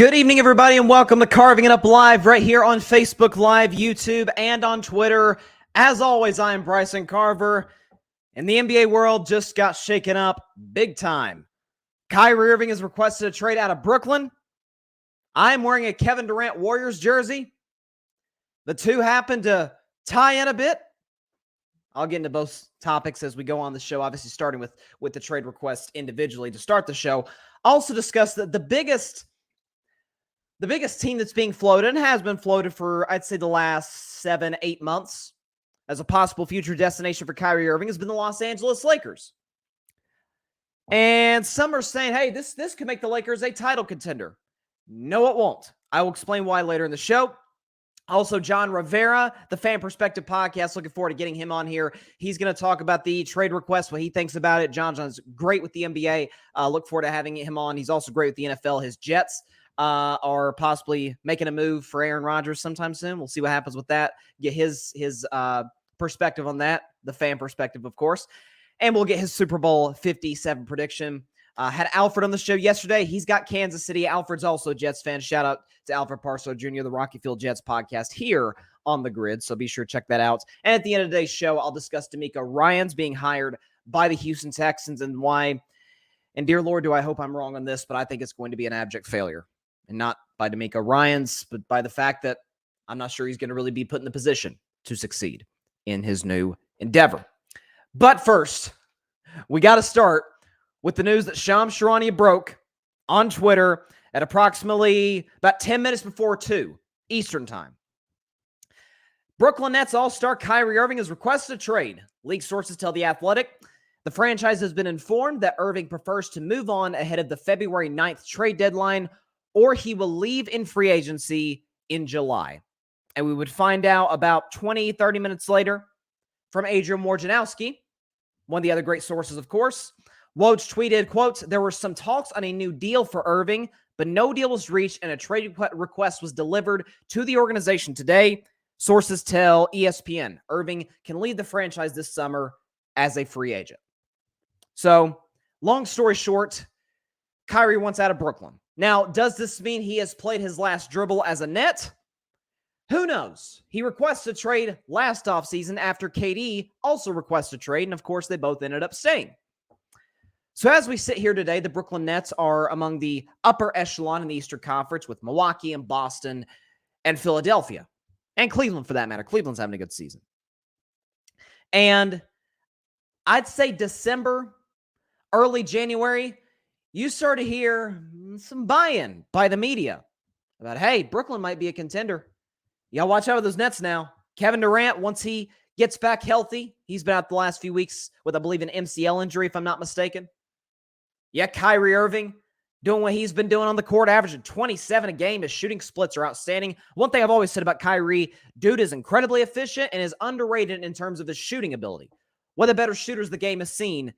Good evening, everybody, and welcome to Carving It Up Live right here on Facebook Live, YouTube, and on Twitter. As always, I am Bryson Carver, and the NBA world just got shaken up big time. Kyrie Irving has requested a trade out of Brooklyn. I'm wearing a Kevin Durant Warriors jersey. The two happen to tie in a bit. I'll get into both topics as we go on the show, obviously starting with the trade request individually to start the show. Also discuss the biggest team that's being floated and has been floated for, I'd say, the last 7-8 months as a possible future destination for Kyrie Irving has been the Los Angeles Lakers. And some are saying, hey, this could make the Lakers a title contender. No, it won't. I will explain why later in the show. Also, John Rivera, the Pham Perspective Podcast, looking forward to getting him on here. He's going to talk about the trade request, what he thinks about it. John's great with the NBA. Look forward to having him on. He's also great with the NFL. His Jets are possibly making a move for Aaron Rodgers sometime soon. We'll see what happens with that. Get his perspective on that, the fan perspective, of course. And we'll get his Super Bowl 57 prediction. Had Alfred on the show yesterday. He's got Kansas City. Alfred's also a Jets fan. Shout out to Alfred Parso Jr., the Rocky Field Jets podcast here on the grid. So be sure to check that out. And at the end of today's show, I'll discuss DeMeco Ryans being hired by the Houston Texans and why. And dear Lord, do I hope I'm wrong on this, but I think it's going to be an abject failure. And not by DeMeco Ryans, but by the fact that I'm not sure he's going to really be put in the position to succeed in his new endeavor. But first, we got to start with the news that Shams Charania broke on Twitter at approximately about 10 minutes before 2 Eastern time. Brooklyn Nets all-star Kyrie Irving has requested a trade. League sources tell The Athletic the franchise has been informed that Irving prefers to move on ahead of the February 9th trade deadline, or he will leave in free agency in July. And we would find out about 20, 30 minutes later from Adrian Wojnarowski, one of the other great sources, of course. Woj tweeted, quote, "There were some talks on a new deal for Irving, but no deal was reached and a trade request was delivered to the organization today. Sources tell ESPN Irving can leave the franchise this summer as a free agent." So, long story short, Kyrie wants out of Brooklyn. Now, does this mean he has played his last dribble as a Net? Who knows? He requested a trade last offseason after KD also requested a trade, and of course, they both ended up staying. So as we sit here today, the Brooklyn Nets are among the upper echelon in the Eastern Conference with Milwaukee and Boston and Philadelphia, and Cleveland for that matter. Cleveland's having a good season. And I'd say December, early January, you start to hear some buy-in by the media about, hey, Brooklyn might be a contender. Y'all watch out for those Nets now. Kevin Durant, once he gets back healthy, he's been out the last few weeks with, I believe, an MCL injury, if I'm not mistaken. Yeah, Kyrie Irving doing what he's been doing on the court, averaging 27 a game. His shooting splits are outstanding. One thing I've always said about Kyrie, dude is incredibly efficient and is underrated in terms of his shooting ability. One of the better shooters the game has seen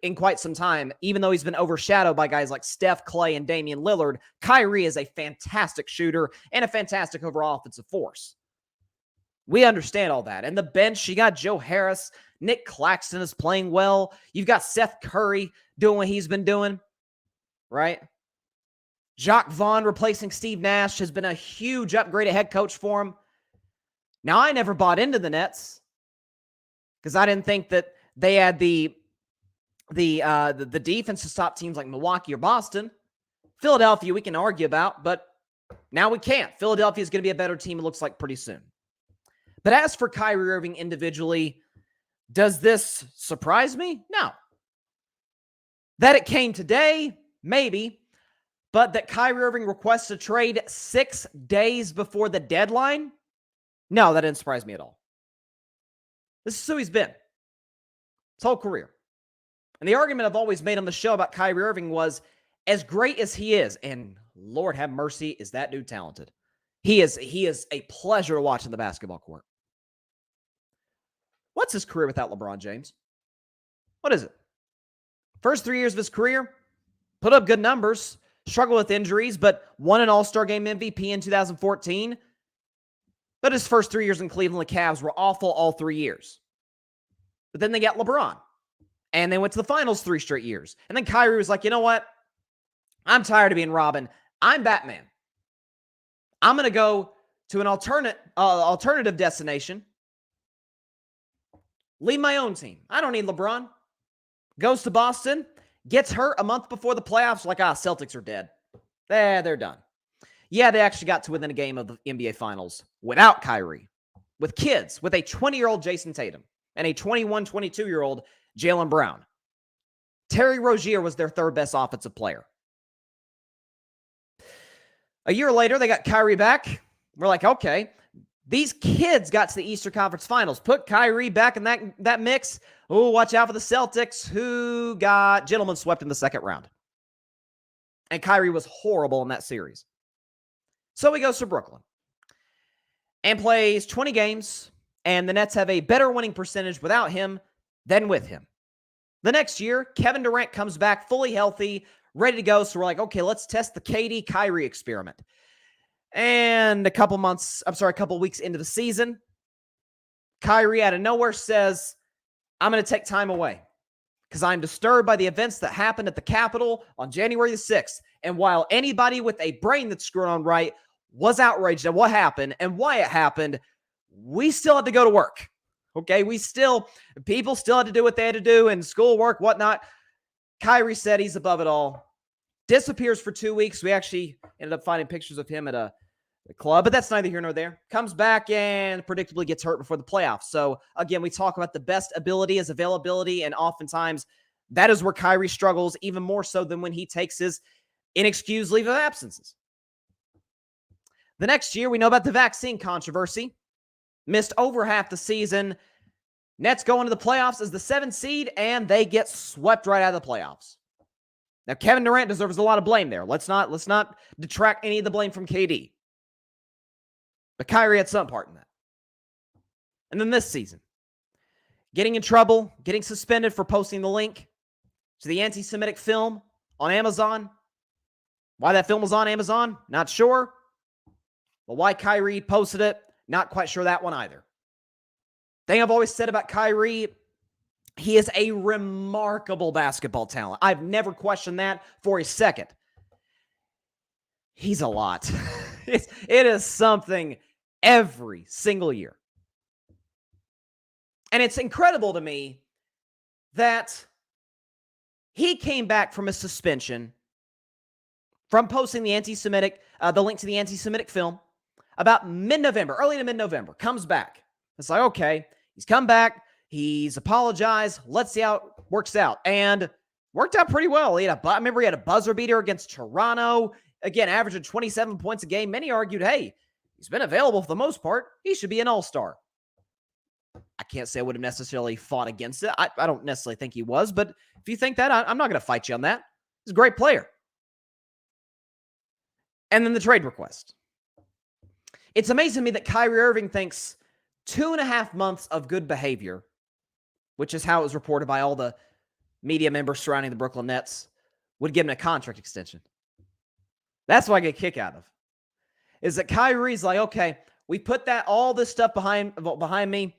in quite some time, even though he's been overshadowed by guys like Steph, Clay, and Damian Lillard. Kyrie is a fantastic shooter and a fantastic overall offensive force. We understand all that. And the bench, you got Joe Harris. Nick Claxton is playing well. You've got Seth Curry doing what he's been doing, right? Jacques Vaughn replacing Steve Nash has been a huge upgrade at head coach for him. Now, I never bought into the Nets because I didn't think that they had the defense to stop teams like Milwaukee or Boston. Philadelphia, we can argue about, but now we can't. Philadelphia is going to be a better team, it looks like, pretty soon. But as for Kyrie Irving individually, does this surprise me? No. That it came today, maybe. But that Kyrie Irving requests a trade 6 days before the deadline? No, that didn't surprise me at all. This is who he's been his whole career. And the argument I've always made on the show about Kyrie Irving was, as great as he is, and Lord have mercy, is that dude talented. He is a pleasure to watch in the basketball court. What's his career without LeBron James? What is it? First 3 years of his career, put up good numbers, struggled with injuries, but won an All-Star Game MVP in 2014. But his first 3 years in Cleveland, the Cavs were awful all 3 years. But then they got LeBron, and they went to the finals 3 straight years. And then Kyrie was like, you know what? I'm tired of being Robin. I'm Batman. I'm going to go to an alternative destination. Leave my own team. I don't need LeBron. Goes to Boston, gets hurt a month before the playoffs, like, Celtics are dead. They're done. Yeah, they actually got to within a game of the NBA Finals without Kyrie, with kids, with a 20-year-old Jason Tatum and a 21, 22-year-old Jaylen Brown. Terry Rozier was their third best offensive player. A year later, they got Kyrie back. We're like, okay, these kids got to the Eastern Conference Finals. Put Kyrie back in that mix. Oh, watch out for the Celtics, who got gentlemen swept in the second round. And Kyrie was horrible in that series. So he goes to Brooklyn and plays 20 games, and the Nets have a better winning percentage without him than with him. The next year, Kevin Durant comes back fully healthy, ready to go. So we're like, okay, let's test the KD Kyrie experiment. And a couple weeks into the season, Kyrie out of nowhere says, I'm going to take time away because I'm disturbed by the events that happened at the Capitol on January the 6th. And while anybody with a brain that's screwed on right was outraged at what happened and why it happened, we still had to go to work. Okay, people still had to do what they had to do in schoolwork, whatnot. Kyrie said he's above it all. Disappears for 2 weeks. We actually ended up finding pictures of him at a club, but that's neither here nor there. Comes back and predictably gets hurt before the playoffs. So again, we talk about the best ability is availability, and oftentimes that is where Kyrie struggles even more so than when he takes his inexcused leave of absences. The next year, we know about the vaccine controversy. Missed over half the season. Nets go into the playoffs as the 7th seed, and they get swept right out of the playoffs. Now, Kevin Durant deserves a lot of blame there. Let's not detract any of the blame from KD. But Kyrie had some part in that. And then this season, getting in trouble, getting suspended for posting the link to the anti-Semitic film on Amazon. Why that film was on Amazon, not sure. But why Kyrie posted it, not quite sure that one either. Thing I've always said about Kyrie, he is a remarkable basketball talent. I've never questioned that for a second. He's a lot. It is something every single year. And it's incredible to me that he came back from a suspension from posting the link to the anti-Semitic film about early to mid-November, comes back. It's like, okay, he's come back, he's apologized, let's see how it works out. And worked out pretty well. I remember he had a buzzer beater against Toronto, again, averaging 27 points a game. Many argued, hey, he's been available for the most part. He should be an all-star. I can't say I would have necessarily fought against it. I don't necessarily think he was, but if you think that, I'm not going to fight you on that. He's a great player. And then the trade request. It's amazing to me that Kyrie Irving thinks 2.5 months of good behavior, which is how it was reported by all the media members surrounding the Brooklyn Nets, would give him a contract extension. That's what I get a kick out of. Is that Kyrie's like, okay, we put all this stuff behind me.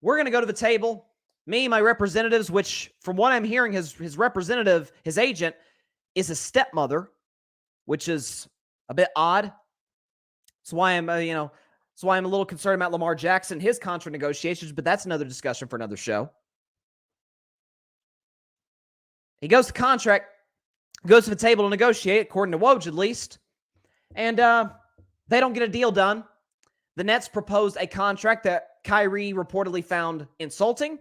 We're going to go to the table. Me, my representatives, which from what I'm hearing, his representative, his agent, is his stepmother, which is a bit odd. That's why I'm, that's why I'm a little concerned about Lamar Jackson, his contract negotiations, but that's another discussion for another show. He goes to contract, goes to the table to negotiate, according to Woj at least, and they don't get a deal done. The Nets proposed a contract that Kyrie reportedly found insulting.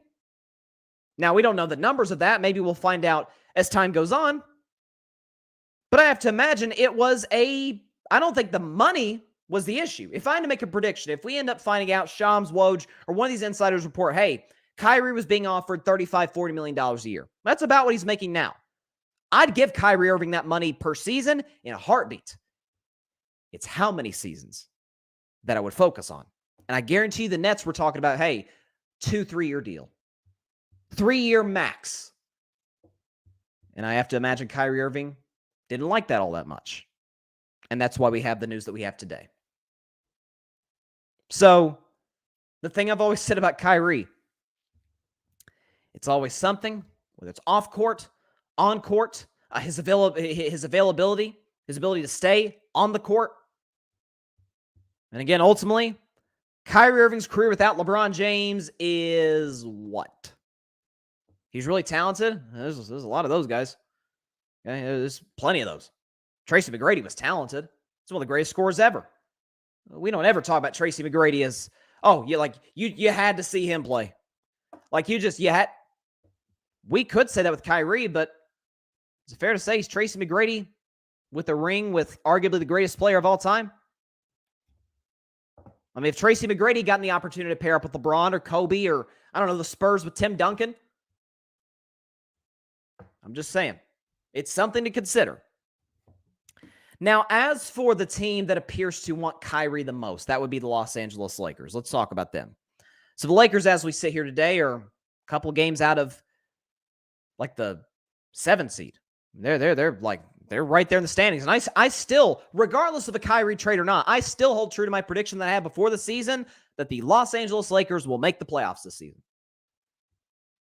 Now, we don't know the numbers of that. Maybe we'll find out as time goes on. But I have to imagine I don't think the money was the issue. If I had to make a prediction, if we end up finding out Shams, Woj, or one of these insiders report, hey, Kyrie was being offered $35, $40 million a year. That's about what he's making now. I'd give Kyrie Irving that money per season in a heartbeat. It's how many seasons that I would focus on. And I guarantee you the Nets were talking about, hey, 2-3-year deal. 3-year max. And I have to imagine Kyrie Irving didn't like that all that much. And that's why we have the news that we have today. So, the thing I've always said about Kyrie, it's always something, whether it's off court, on court, his availability, his ability to stay on the court. And again, ultimately, Kyrie Irving's career without LeBron James is what? He's really talented. There's a lot of those guys. Okay, there's plenty of those. Tracy McGrady was talented. He's one of the greatest scorers ever. We don't ever talk about Tracy McGrady as, oh, you had to see him play. We could say that with Kyrie, but is it fair to say he's Tracy McGrady with a ring with arguably the greatest player of all time? I mean, if Tracy McGrady gotten the opportunity to pair up with LeBron or Kobe or, I don't know, the Spurs with Tim Duncan, I'm just saying, it's something to consider. Now, as for the team that appears to want Kyrie the most, that would be the Los Angeles Lakers. Let's talk about them. So the Lakers, as we sit here today, are a couple games out of like the 7th seed. They're right there in the standings. And I still, regardless of a Kyrie trade or not, I still hold true to my prediction that I had before the season that the Los Angeles Lakers will make the playoffs this season.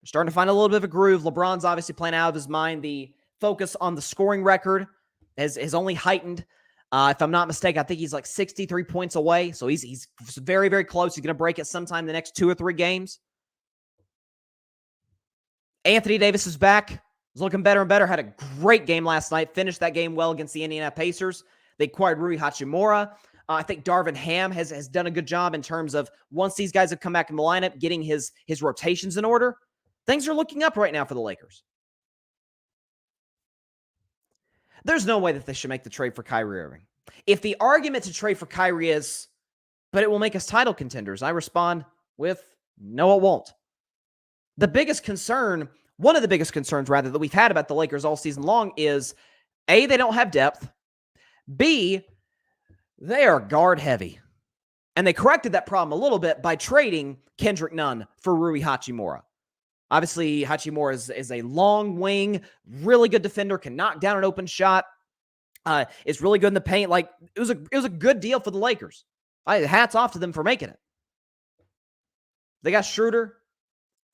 They're starting to find a little bit of a groove. LeBron's obviously playing out of his mind. The focus on the scoring record has only heightened. If I'm not mistaken, I think he's like 63 points away. So he's very, very close. He's going to break it sometime in the next 2 or 3 games. Anthony Davis is back. He's looking better and better. Had a great game last night. Finished that game well against the Indiana Pacers. They acquired Rui Hachimura. I think Darvin Ham has done a good job in terms of once these guys have come back in the lineup, getting his rotations in order. Things are looking up right now for the Lakers. There's no way that they should make the trade for Kyrie Irving. If the argument to trade for Kyrie is, but it will make us title contenders, I respond with, no, it won't. The biggest concern, one of the biggest concerns rather, that we've had about the Lakers all season long is, A, they don't have depth. B, they are guard heavy. And they corrected that problem a little bit by trading Kendrick Nunn for Rui Hachimura. Obviously, Hachimura is a long wing, really good defender, can knock down an open shot, is really good in the paint. Like, it was a good deal for the Lakers. Hats off to them for making it. They got Schroeder,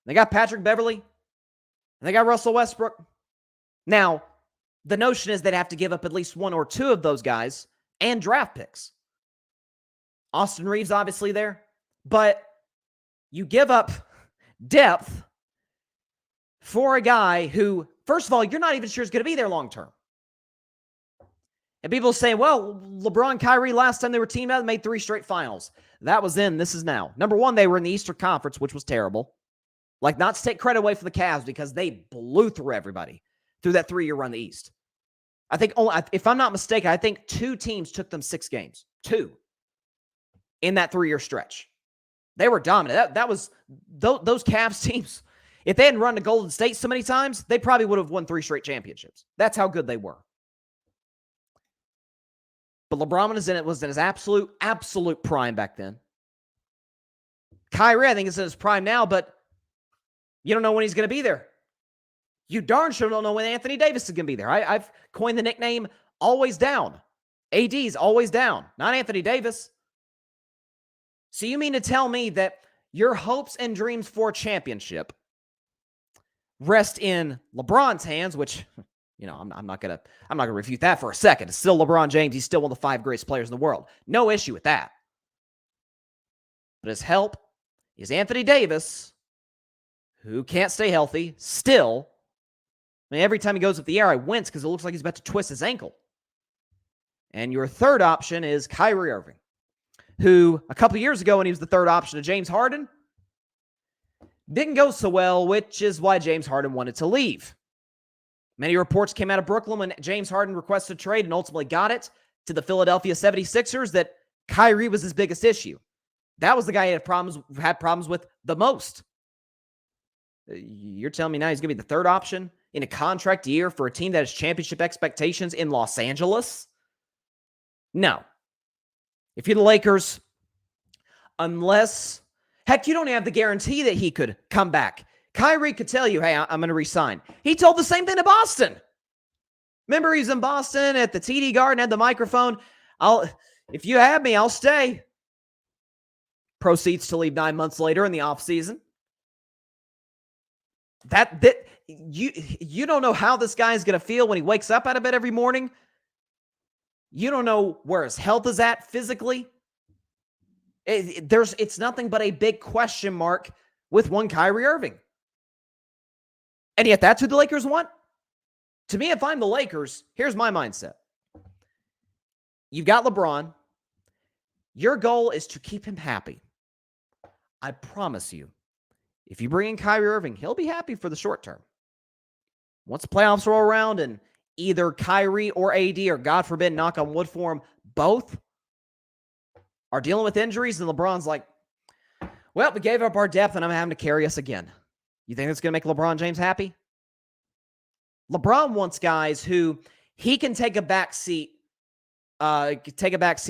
they got Patrick Beverley, and they got Russell Westbrook. Now, the notion is they'd have to give up at least 1 or 2 of those guys and draft picks. Austin Reeves, obviously, there. But you give up depth for a guy who, first of all, you're not even sure is going to be there long term. And people say, well, LeBron, Kyrie, last time they were teamed up, made 3 straight finals. That was then, this is now. Number one, they were in the Eastern Conference, which was terrible. Like, not to take credit away from the Cavs because they blew through everybody through that 3-year run in the East. I think, if I'm not mistaken, I think 2 teams took them 6 games. 2 in that 3-year stretch. They were dominant. That was those Cavs teams. If they hadn't run to Golden State so many times, they probably would have won 3 straight championships. That's how good they were. But LeBron was in his absolute prime back then. Kyrie, I think, is in his prime now, but you don't know when he's going to be there. You darn sure don't know when Anthony Davis is going to be there. I've coined the nickname always down. AD's always down, not Anthony Davis. So you mean to tell me that your hopes and dreams for a championship rest in LeBron's hands, which, you know, I'm not gonna refute that for a second. It's still LeBron James. He's still one of the 5 greatest players in the world. No issue with that. But his help is Anthony Davis, who can't stay healthy still. I mean, every time he goes up the air, I wince because it looks like he's about to twist his ankle. And your third option is Kyrie Irving, who a couple years ago when he was the third option to James Harden, didn't go so well, which is why James Harden wanted to leave. Many reports came out of Brooklyn when James Harden requested a trade and ultimately got it to the Philadelphia 76ers that Kyrie was his biggest issue. That was the guy he had problems with the most. You're telling me now he's going to be the third option in a contract year for a team that has championship expectations in Los Angeles? No. If you're the Lakers, unless, heck, you don't have the guarantee that he could come back. Kyrie could tell you, hey, I'm going to resign. He told the same thing to Boston. Remember, he's in Boston at the TD Garden, had the microphone. If you have me, I'll stay. Proceeds to leave 9 months later in the offseason. You don't know how this guy is going to feel when he wakes up out of bed every morning. You don't know where his health is at physically. It's nothing but a big question mark with one Kyrie Irving. And yet that's who the Lakers want? To me, if I'm the Lakers, here's my mindset. You've got LeBron. Your goal is to keep him happy. I promise you, if you bring in Kyrie Irving, he'll be happy for the short term. Once the playoffs roll around and either Kyrie or AD, or God forbid, knock on wood for him, both are dealing with injuries, and LeBron's like, well, we gave up our depth, and I'm having to carry us again. You think that's going to make LeBron James happy? LeBron wants guys who he can take a back seat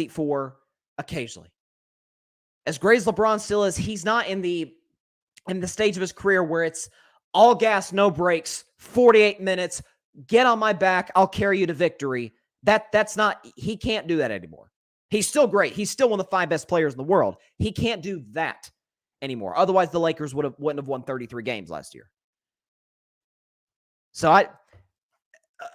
for occasionally. As great as LeBron still is, he's not in the stage of his career where it's all gas, no brakes, 48 minutes, get on my back, I'll carry you to victory. That's not, he can't do that anymore. He's still great. He's still one of the 5 best players in the world. He can't do that anymore. Otherwise, the Lakers wouldn't have won 33 games last year. So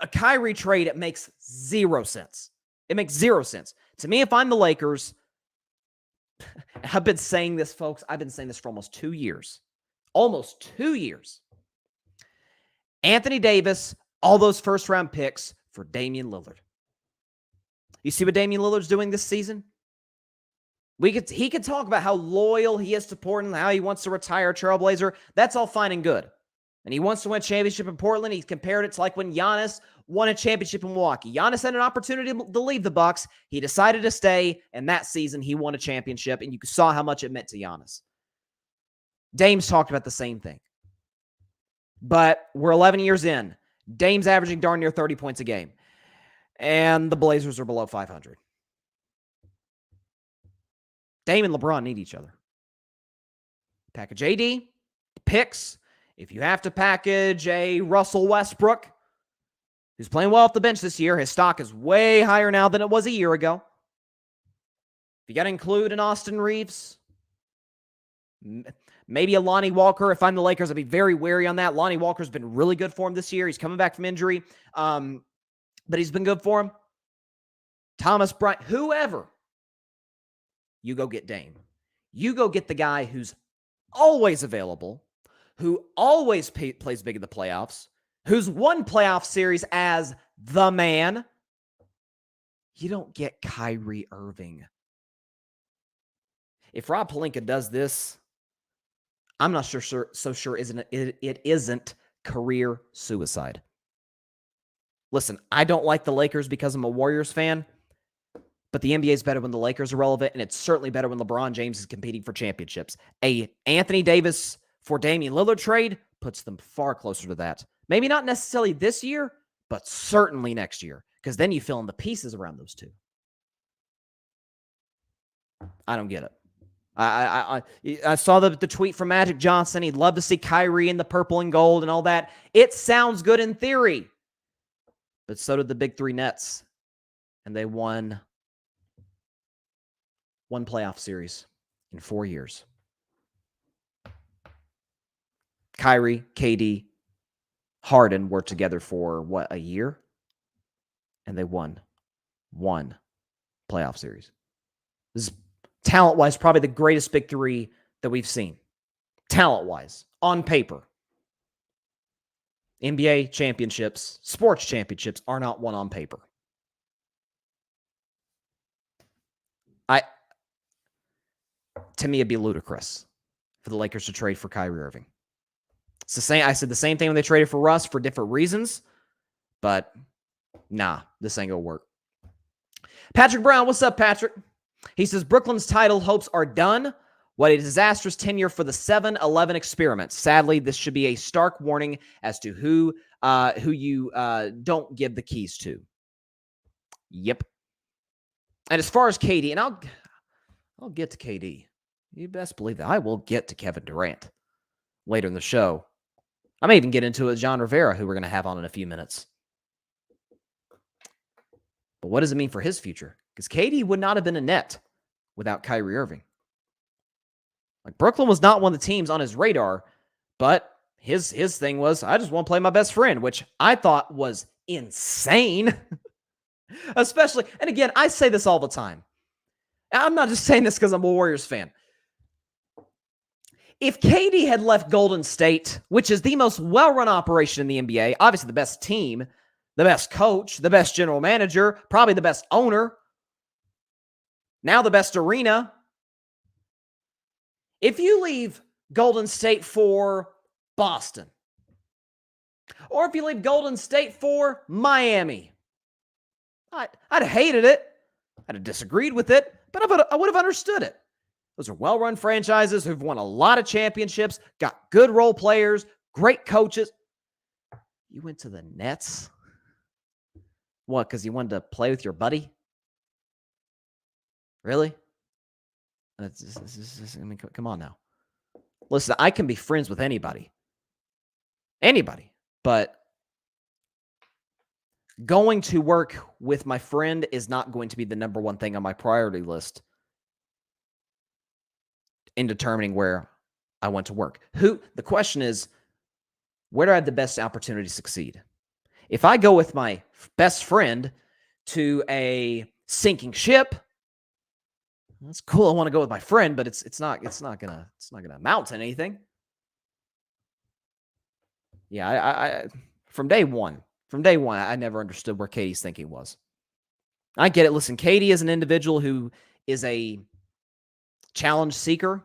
a Kyrie trade, it makes 0 sense. It makes 0 sense. To me, if I'm the Lakers, I've been saying this, folks. I've been saying this for almost 2 years. Almost 2 years. Anthony Davis, all those first-round picks for Damian Lillard. You see what Damian Lillard's doing this season? He could talk about how loyal he is to Portland, how he wants to retire a Trailblazer. That's all fine and good. And he wants to win a championship in Portland. He's compared it to like when Giannis won a championship in Milwaukee. Giannis had an opportunity to leave the Bucks. He decided to stay, and that season he won a championship, and you saw how much it meant to Giannis. Dame's talked about the same thing. But we're 11 years in. Dame's averaging darn near 30 points a game. And the Blazers are below 500. Dame and LeBron need each other. Package AD, picks. If you have to package a Russell Westbrook, who's playing well off the bench this year, his stock is way higher now than it was a year ago. If you got to include an Austin Reeves, maybe a Lonnie Walker. If I'm the Lakers, I'd be very wary on that. Lonnie Walker's been really good for him this year. He's coming back from injury, but he's been good for him. Thomas Bryant, whoever. You go get Dame. You go get the guy who's always available, who always plays big in the playoffs, who's won playoff series as the man. You don't get Kyrie Irving. If Rob Pelinka does this, I'm not so sure it isn't career suicide. Listen, I don't like the Lakers because I'm a Warriors fan, but the NBA is better when the Lakers are relevant, and it's certainly better when LeBron James is competing for championships. A Anthony Davis for Damian Lillard trade puts them far closer to that. Maybe not necessarily this year, but certainly next year, because then you fill in the pieces around those two. I don't get it. I saw the tweet from Magic Johnson. He'd love to see Kyrie in the purple and gold and all that. It sounds good in theory, but so did the big 3 Nets, and they won one playoff series in 4 years. Kyrie, KD, Harden were together for, a year? And they won one playoff series. This is, talent-wise, probably the greatest big 3 that we've seen. Talent-wise, on paper. NBA championships, sports championships are not won on paper. To me, it'd be ludicrous for the Lakers to trade for Kyrie Irving. It's the same. I said the same thing when they traded for Russ for different reasons, but nah, this ain't gonna work. Patrick Brown, what's up, Patrick? He says Brooklyn's title hopes are done. What a disastrous tenure for the 7-11 experiment. Sadly, this should be a stark warning as to who you don't give the keys to. Yep. And as far as KD, and I'll get to KD. You best believe that I will get to Kevin Durant later in the show. I may even get into it, John Rivera, who we're going to have on in a few minutes. But what does it mean for his future? Because KD would not have been a net without Kyrie Irving. Like, Brooklyn was not one of the teams on his radar, but his thing was, I just want to play my best friend, which I thought was insane. Especially, and again, I say this all the time. I'm not just saying this because I'm a Warriors fan. If KD had left Golden State, which is the most well-run operation in the NBA, obviously the best team, the best coach, the best general manager, probably the best owner, now the best arena. If you leave Golden State for Boston, or if you leave Golden State for Miami, I'd have hated it. I'd have disagreed with it, but I would have understood it. Those are well-run franchises who've won a lot of championships, got good role players, great coaches. You went to the Nets? What, because you wanted to play with your buddy? Really? I mean, come on now. Listen, I can be friends with anybody. Anybody. But going to work with my friend is not going to be the number one thing on my priority list in determining where I want to work. The question is, where do I have the best opportunity to succeed? If I go with my best friend to a sinking ship, that's cool. I want to go with my friend, but it's not gonna amount to anything. Yeah, I from day one, I never understood where Katie's thinking was. I get it. Listen, Katie is an individual who is a challenge seeker.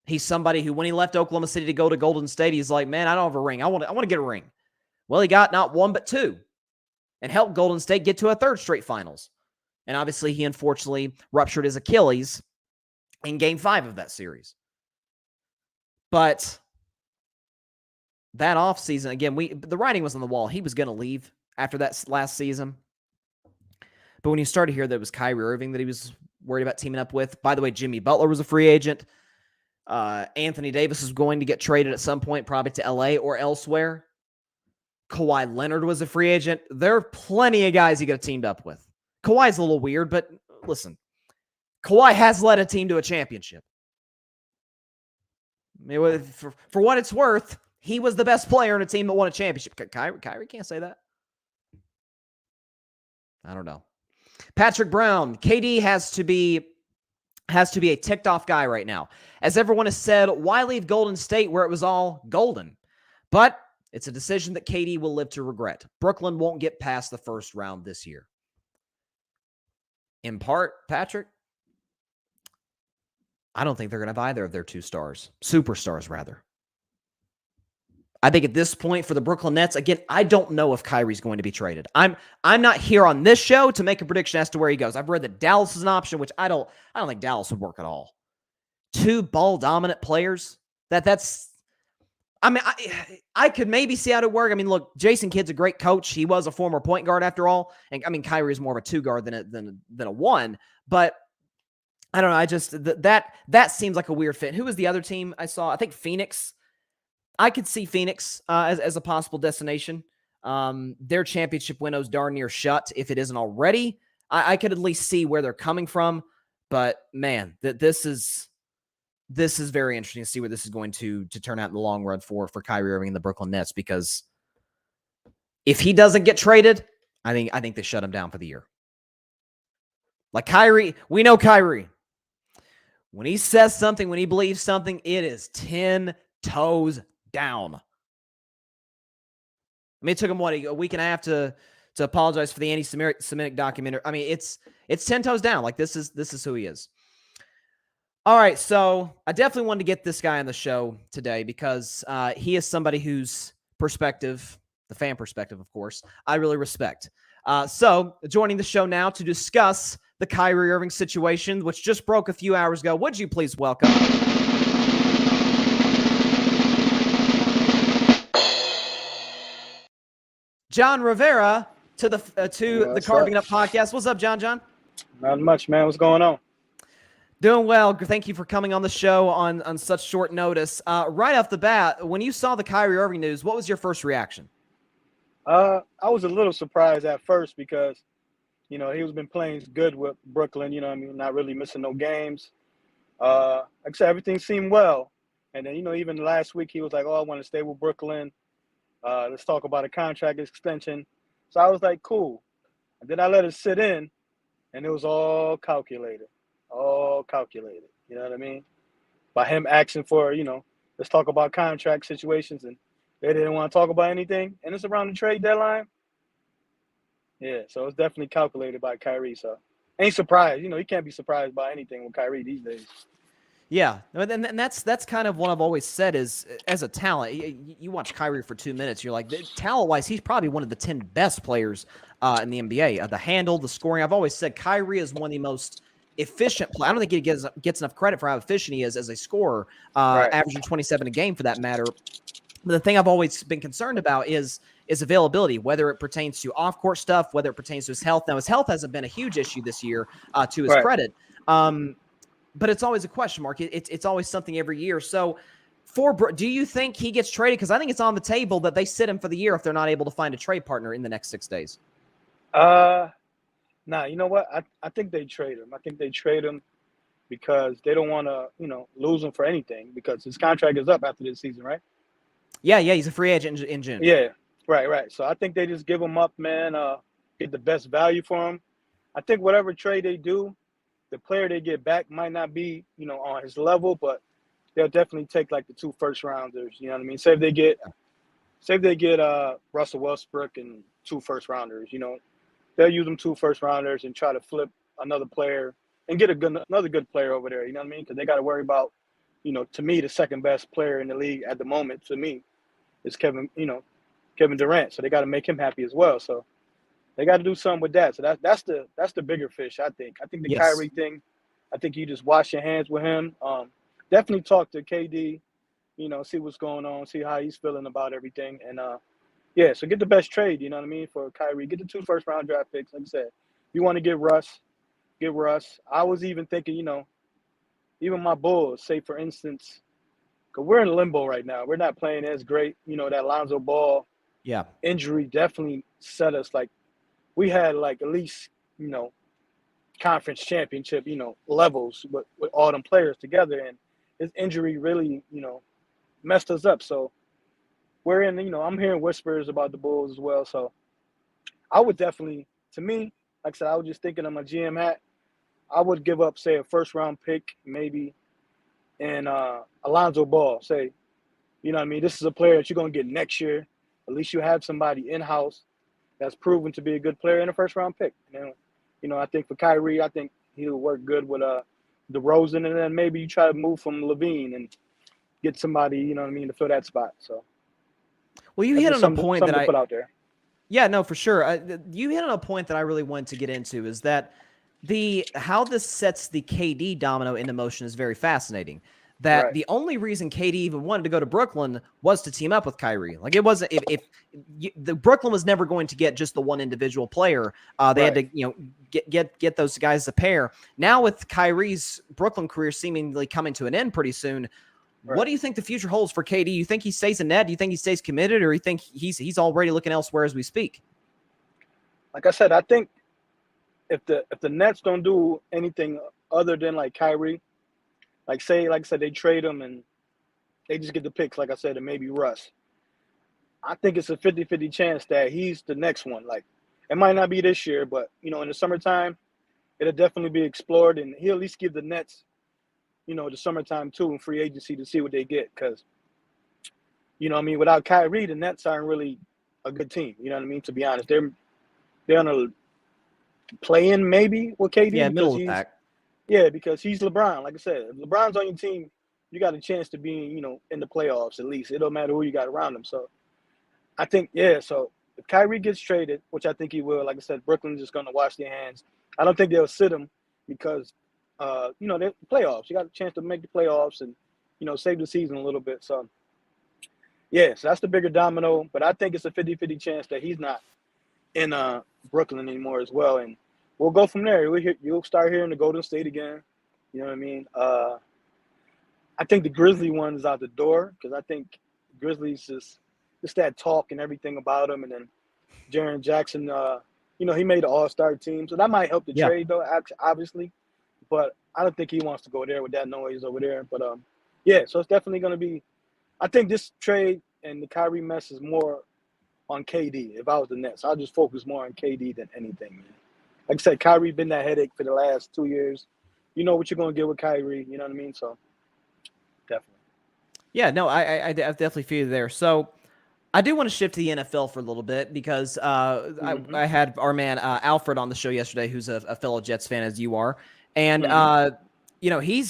He's somebody who, when he left Oklahoma City to go to Golden State, he's like, man, I don't have a ring. I want to get a ring. Well, he got not one, but two, and helped Golden State get to a third straight finals. And obviously, he unfortunately ruptured his Achilles in Game 5 of that series. But that offseason, again, the writing was on the wall. He was going to leave after that last season. But when you started to hear that it was Kyrie Irving that he was worried about teaming up with, by the way, Jimmy Butler was a free agent. Anthony Davis is going to get traded at some point, probably to LA or elsewhere. Kawhi Leonard was a free agent. There are plenty of guys he could have teamed up with. Kawhi's a little weird, but listen, Kawhi has led a team to a championship. I mean, for what it's worth, he was the best player in a team that won a championship. Kyrie can't say that. I don't know. Patrick Brown, KD has to be a ticked off guy right now. As everyone has said, why leave Golden State where it was all golden? But it's a decision that KD will live to regret. Brooklyn won't get past the first round this year. In part, Patrick, I don't think they're going to have either of their two superstars rather. I think at this point for the Brooklyn Nets, again, I don't know if Kyrie's going to be traded. I'm not here on this show to make a prediction as to where he goes. I've read that Dallas is an option, which I don't think Dallas would work at all. Two ball dominant players. I mean, I could maybe see how it work. I mean, look, Jason Kidd's a great coach. He was a former point guard after all. And I mean, Kyrie is more of a two guard than a one. But I don't know. I just that seems like a weird fit. Who was the other team I saw? I think Phoenix. I could see Phoenix as a possible destination. Their championship window's darn near shut if it isn't already. I could at least see where they're coming from. But man, this is very interesting to see where this is going to turn out in the long run for Kyrie Irving and the Brooklyn Nets, because if he doesn't get traded, I think they shut him down for the year. Like Kyrie, we know Kyrie. When he says something, when he believes something, it is 10 toes down. I mean, it took him a week and a half to apologize for the anti-Semitic documentary. I mean, it's 10 toes down. Like this is who he is. All right, so I definitely wanted to get this guy on the show today because he is somebody whose perspective, the fan perspective, of course, I really respect. So joining the show now to discuss the Kyrie Irving situation, which just broke a few hours ago, would you please welcome John Rivera to the Carving It Up podcast. What's up, John? Not much, man. What's going on? Doing well. Thank you for coming on the show on such short notice. Right off the bat, when you saw the Kyrie Irving news, what was your first reaction? I was a little surprised at first because, he was been playing good with Brooklyn, not really missing no games. Like I said, everything seemed well. And then, even last week he was like, I want to stay with Brooklyn. Let's talk about a contract extension. So I was like, cool. And then I let it sit in. and it was all calculated. All calculated. You know what I mean? By him asking for, let's talk about contract situations, and they didn't want to talk about anything, and it's around the trade deadline. Yeah, so it's definitely calculated by Kyrie. So ain't surprised. He can't be surprised by anything with Kyrie these days. Yeah, and that's kind of what I've always said is, as a talent, you watch Kyrie for 2 minutes, you're like, talent-wise, he's probably one of the 10 best players in the NBA. The handle, the scoring. I've always said Kyrie is one of the most efficient players. I don't think he gets enough credit for how efficient he is as a scorer, Right. averaging 27 a game for that matter. But the thing I've always been concerned about is availability, whether it pertains to off-court stuff, whether it pertains to his health. Now, his health hasn't been a huge issue this year, to his credit. But it's always a question mark. It's always something every year. So, do you think he gets traded? Because I think it's on the table that they sit him for the year if they're not able to find a trade partner in the next 6 days. Nah, you know what? I think they trade him. I think they trade him because they don't want to, lose him for anything because his contract is up after this season, right? Yeah, he's a free agent in June. Yeah, right. So I think they just give him up, man. Get the best value for him. I think whatever trade they do, the player they get back might not be, on his level, but they'll definitely take like the 2 first-rounders. You know what I mean? Say if they get Russell Westbrook and 2 first-rounders. They'll use them 2 first-rounders and try to flip another player and get another good player over there. You know what I mean? Because they got to worry about, to me, the second best player in the league at the moment. To me, is Kevin Durant. So they got to make him happy as well. So they got to do something with that. So that's the bigger fish, I think. I think the Kyrie thing, I think you just wash your hands with him. Definitely talk to KD, see what's going on, see how he's feeling about everything. And, so get the best trade, you know what I mean, for Kyrie. Get the 2 first-round draft picks. Like I said, you want to get Russ. I was even thinking, even my Bulls, say, for instance, because we're in limbo right now. We're not playing as great. That Lonzo Ball injury definitely set us like, we had like at least, conference championship, levels with all them players together. And his injury really, messed us up. So we're in, I'm hearing whispers about the Bulls as well. So I would definitely, to me, like I said, I was just thinking of my GM hat. I would give up, say, a first-round pick maybe and Alonzo Ball. Say, you know what I mean? This is a player that you're going to get next year. At least you have somebody in-house that's proven to be a good player in a first-round pick. And, I think for Kyrie, I think he'll work good with DeRozan, and then maybe you try to move from Levine and get somebody, to fill that spot. So, well, you hit on a point that I put out there. Yeah, no, for sure. You hit on a point that I really wanted to get into is that how this sets the KD domino into motion is very fascinating. That the only reason KD even wanted to go to Brooklyn was to team up with Kyrie. Like, it wasn't the Brooklyn was never going to get just the one individual player. They had to, get those guys a pair. Now with Kyrie's Brooklyn career seemingly coming to an end pretty soon, what do you think the future holds for KD? You think he stays in net? Do you think he stays committed, or you think he's already looking elsewhere as we speak? Like I said, I think if the Nets don't do anything other than like Kyrie, like I said, they trade him and they just get the picks, like I said, and maybe Russ. I think it's a 50-50 chance that he's the next one. Like, it might not be this year, but, in the summertime, it'll definitely be explored, and he'll at least give the Nets, the summertime too in free agency to see what they get. Because, without Kyrie, the Nets aren't really a good team. You know what I mean? To be honest, they're on a play-in maybe with KD. Yeah, middle of the pack. Yeah, because he's LeBron. Like I said, if LeBron's on your team, you got a chance to be, in the playoffs at least. It don't matter who you got around him. So I think, so if Kyrie gets traded, which I think he will, like I said, Brooklyn's just going to wash their hands. I don't think they'll sit him because, they're playoffs. You got a chance to make the playoffs and, save the season a little bit. So, so that's the bigger domino. But I think it's a 50-50 chance that he's not in Brooklyn anymore as well. And we'll go from there. You'll start hearing the Golden State again. You know what I mean? I think the Grizzly one is out the door because I think Grizzlies just that talk and everything about him. And then Jaren Jackson, he made the All-Star team. So that might help the trade, though, obviously. But I don't think he wants to go there with that noise over there. But, so it's definitely going to be – I think this trade and the Kyrie mess is more on KD. If I was the Nets, I'll just focus more on KD than anything, man. like I said, Kyrie been that headache for the last 2 years. You know what you're going to get with Kyrie. You know what I mean? So, definitely. Yeah, no, I definitely feel you there. So I do want to shift to the NFL for a little bit because Mm-hmm. I had our man Alfred on the show yesterday, who's a fellow Jets fan as you are, and Mm-hmm. he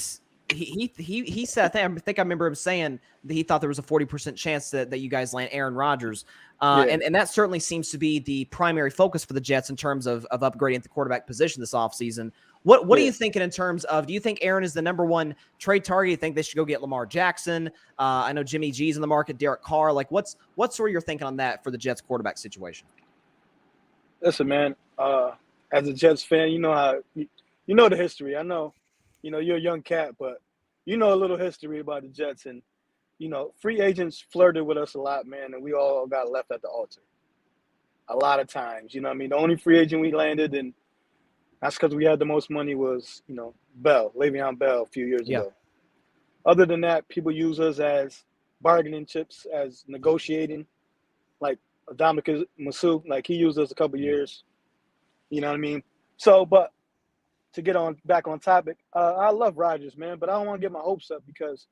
said I think I remember him saying that he thought there was a 40% chance that you guys land Aaron Rodgers, Yeah. and that certainly seems to be the primary focus for the Jets in terms of upgrading at the quarterback position this offseason. What are Yeah. you thinking in terms of, do you think Aaron is the number one trade target? Do you think they should go get Lamar Jackson? I know Jimmy G's in the market, Derek Carr. Like, what's sort of your thinking on that for the Jets quarterback situation? Listen, man, as a Jets fan, you know how you know the history. I know, you're a young cat, but you know a little history about the Jets, and free agents flirted with us a lot, man, and we all got left at the altar a lot of times. You know what I mean? The only free agent we landed, and that's because we had the most money, was Le'Veon Bell a few years Yeah. ago. Other than that, people use us as bargaining chips, as negotiating, like Dominic Masu, like he used us a couple years. You know what I mean? So, but to get on back on topic, I love Rodgers, man, but I don't want to get my hopes up because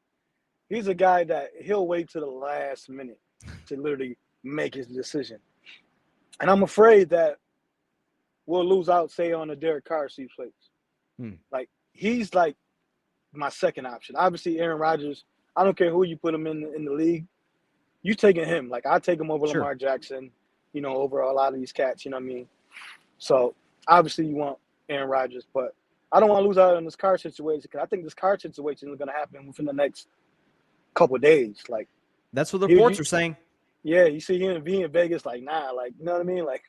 he's a guy that he'll wait to the last minute to literally make his decision. And I'm afraid that we'll lose out, say, on the Derek Carr sweepstakes. Like, he's like my second option. Obviously, Aaron Rodgers, I don't care who you put him in the league, you taking him. Like, I take him over Sure. Lamar Jackson, over a lot of these cats, you know what I mean? So, obviously, you want Aaron Rodgers, but I don't want to lose out on this Carr situation because I think this Carr situation is going to happen within the next couple of days. Like, that's what the reports are saying. Yeah, you see him in Vegas, like, nah, like, you know what I mean? Like,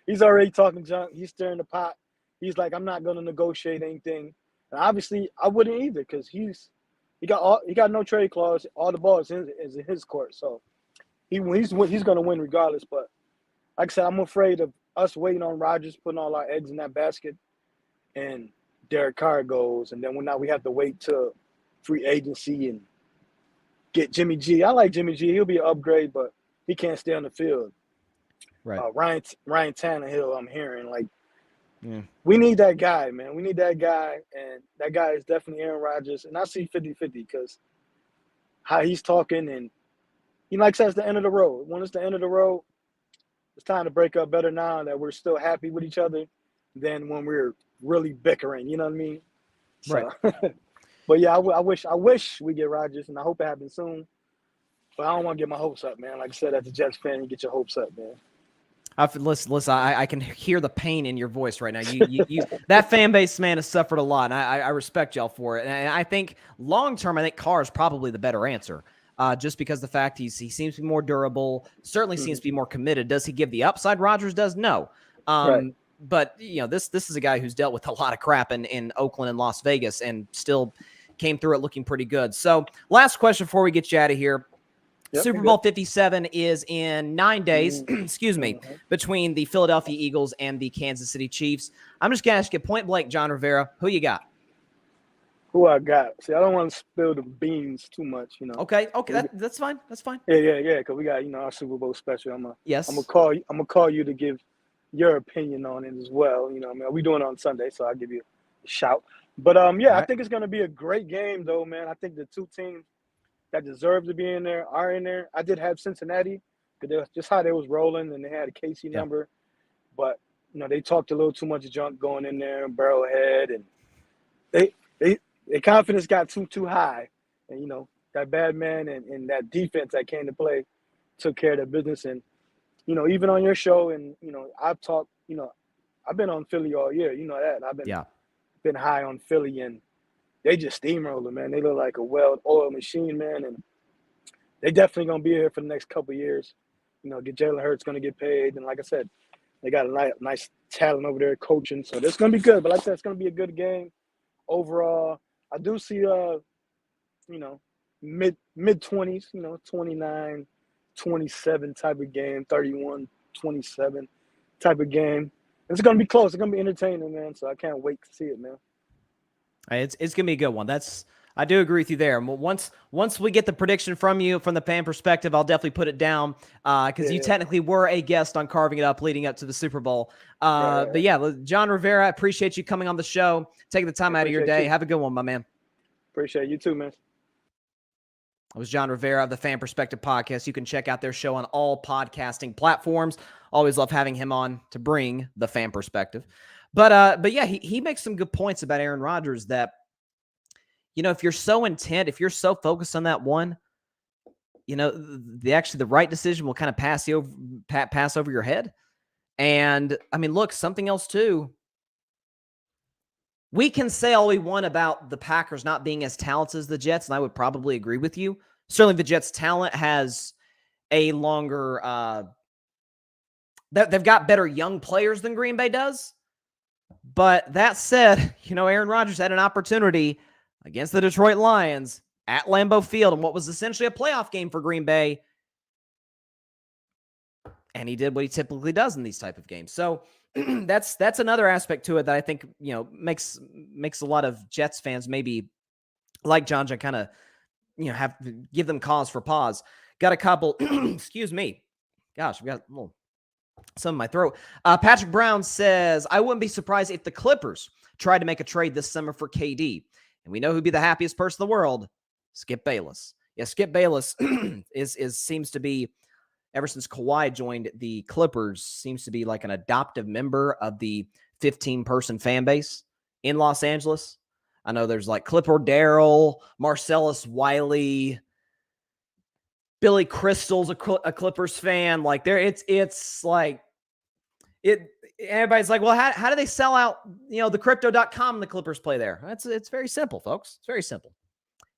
he's already talking junk. He's stirring the pot. He's like, I'm not going to negotiate anything. And obviously, I wouldn't either because he got no trade clause. All the ball is in his court. So he's going to win regardless. But like I said, I'm afraid of us waiting on Rodgers, putting all our eggs in that basket, and Derek Carr goes. And then now we have to wait till free agency and get Jimmy G. I like Jimmy G. He'll be an upgrade, but he can't stay on the field. Right. Ryan Tannehill, I'm hearing, like, we need that guy, man. We need that guy, and that guy is definitely Aaron Rodgers. And I see 50-50 because how he's talking, and like I said, it's the end of the road. When it's the end of the road, it's time to break up. Better now that we're still happy with each other than when we're really bickering. You know what I mean? So, right. But yeah, I wish we get Rodgers, and I hope it happens soon. But I don't want to get my hopes up, man. Like I said, as a Jets fan, you get your hopes up, man. Listen, I can hear the pain in your voice right now. You that fan base, man, has suffered a lot, and I respect y'all for it. And I think long term, I think Carr is probably the better answer, just because the fact he seems to be more durable, certainly seems to be more committed. Does he give the upside Rodgers does? No. Right. But this is a guy who's dealt with a lot of crap in Oakland and Las Vegas, and still came through it looking pretty good. So, last question before we get you out of here. Yep, Super Bowl 57 is in 9 days, excuse me, between the Philadelphia Eagles and the Kansas City Chiefs. I'm just going to ask you point blank, John Rivera, who you got? Who I got? See, I don't want to spill the beans too much, Okay, that's fine. That's fine. Yeah, because we got, our Super Bowl special. I'm gonna call you to give your opinion on it as well. I mean, we doing it on Sunday, so I'll give you a shout. But I think it's gonna be a great game, though, man. I think the two teams that deserve to be in there are in there. I did have Cincinnati because just how they was rolling, and they had a KC number, but they talked a little too much junk going in there and Barrelhead, and their confidence got too high, and that bad man and that defense that came to play took care of their business. And even on your show, and I've talked, I've been on Philly all year, that, and I've been high on Philly, and they just steamroller, man. They look like a well-oiled machine, man, and they definitely gonna be here for the next couple of years. Get Jalen Hurts gonna get paid, and like I said, they got a nice talent over there coaching, so that's gonna be good. But like I said, it's gonna be a good game overall. I do see mid 20s, 29, 27 type of game, 31, 27 type of game. It's gonna be close. It's gonna be entertaining, man. So I can't wait to see it, man. It's gonna be a good one. I do agree with you there. Once we get the prediction from you, from the Pham Perspective, I'll definitely put it down because you technically were a guest on Carving It Up leading up to the Super Bowl. But yeah, John Rivera, I appreciate you coming on the show, taking the time out of your day. Have a good one, my man. Appreciate you too, man. It was John Rivera of the Pham Perspective Podcast. You can check out their show on all podcasting platforms. Always love having him on to bring the Pham Perspective. But yeah, he makes some good points about Aaron Rodgers that, if you're so intent, if you're so focused on that one, the right decision will kind of pass over your head. And I mean, look, something else too. We can say all we want about the Packers not being as talented as the Jets, and I would probably agree with you. Certainly the Jets' talent has a longer they've got better young players than Green Bay does. But that said, Aaron Rodgers had an opportunity against the Detroit Lions at Lambeau Field in what was essentially a playoff game for Green Bay. And he did what he typically does in these type of games. So that's another aspect to it that I think, makes a lot of Jets fans maybe like John kind of, have to give them cause for pause. Got a couple, excuse me. Gosh, we got some in my throat. Patrick Brown says, I wouldn't be surprised if the Clippers tried to make a trade this summer for KD. And we know who'd be the happiest person in the world, Skip Bayless. Yeah, Skip Bayless seems to be, ever since Kawhi joined the Clippers, seems to be like an adoptive member of the 15-person fan base in Los Angeles. I know there's like Clipper Darrell, Marcellus Wiley, Billy Crystal's a Clippers fan. Like it's like it. Everybody's like, well, how do they sell out? The crypto.com and the Clippers play there. It's very simple, folks. It's very simple.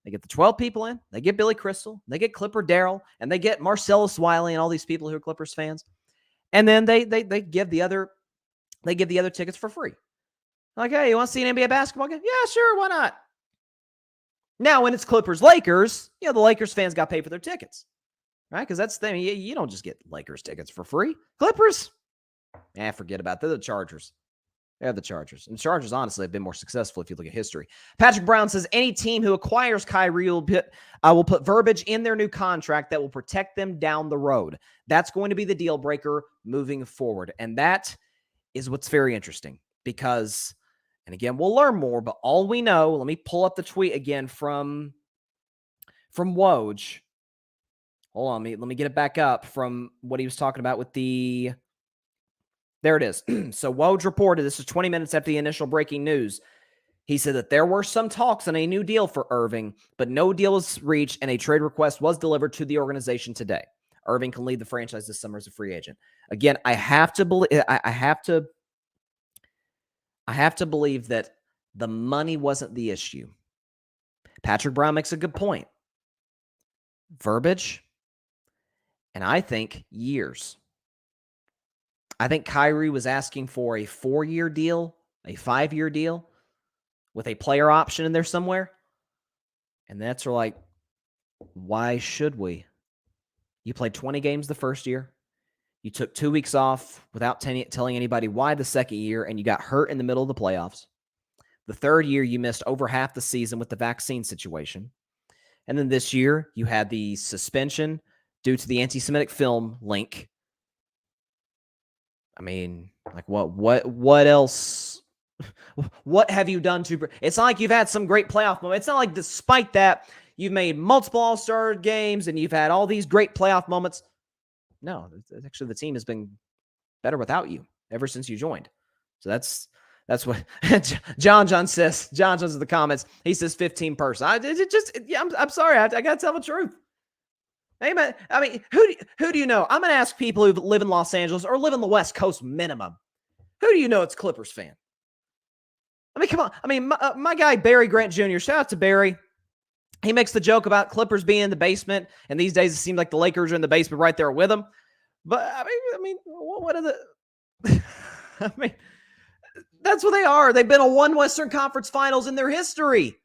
They get the 12 people in. They get Billy Crystal. They get Clipper Darrell, and they get Marcellus Wiley and all these people who are Clippers fans. And then they give the other tickets for free. Like, hey, you want to see an NBA basketball game? Yeah, sure, why not? Now, when it's Clippers Lakers, the Lakers fans got paid for their tickets, right? Because that's the thing. You don't just get Lakers tickets for free. Clippers, forget about it. They're the Chargers. They're the Chargers. And Chargers, honestly, have been more successful if you look at history. Patrick Brown says, any team who acquires Kyrie will put verbiage in their new contract that will protect them down the road. That's going to be the deal breaker moving forward. And that is what's very interesting because, and again, we'll learn more, but all we know, let me pull up the tweet again from Woj. Hold on, let me get it back up from what he was talking about with the... There it is. So Woj reported, this is 20 minutes after the initial breaking news. He said that there were some talks on a new deal for Irving, but no deal was reached and a trade request was delivered to the organization today. Irving can lead the franchise this summer as a free agent. Again, I have to believe that the money wasn't the issue. Patrick Brown makes a good point. Verbiage, and I think years. I think Kyrie was asking for a 4-year deal, a 5-year deal with a player option in there somewhere. And that's like, why should we? You played 20 games the first year. You took 2 weeks off without telling anybody why the second year, and you got hurt in the middle of the playoffs. The third year, you missed over half the season with the vaccine situation. And then this year, you had the suspension due to the anti-Semitic film link. I mean, like what else? What have you done to? It's not like you've had some great playoff moments. It's not like despite that, you've made multiple All-Star games and you've had all these great playoff moments. No, actually the team has been better without you ever since you joined. So that's what John says. John says in the comments, he says 15 person. I'm sorry. I got to tell the truth. Hey, man, I mean, who do you know? I'm going to ask people who live in Los Angeles or live on the West Coast minimum. Who do you know it's Clippers fan? I mean, come on. I mean, my guy, Barry Grant Jr., shout out to Barry. He makes the joke about Clippers being in the basement, and these days it seems like the Lakers are in the basement right there with them. But, I mean, what are the... I mean, that's what they are. They've been a one Western Conference Finals in their history.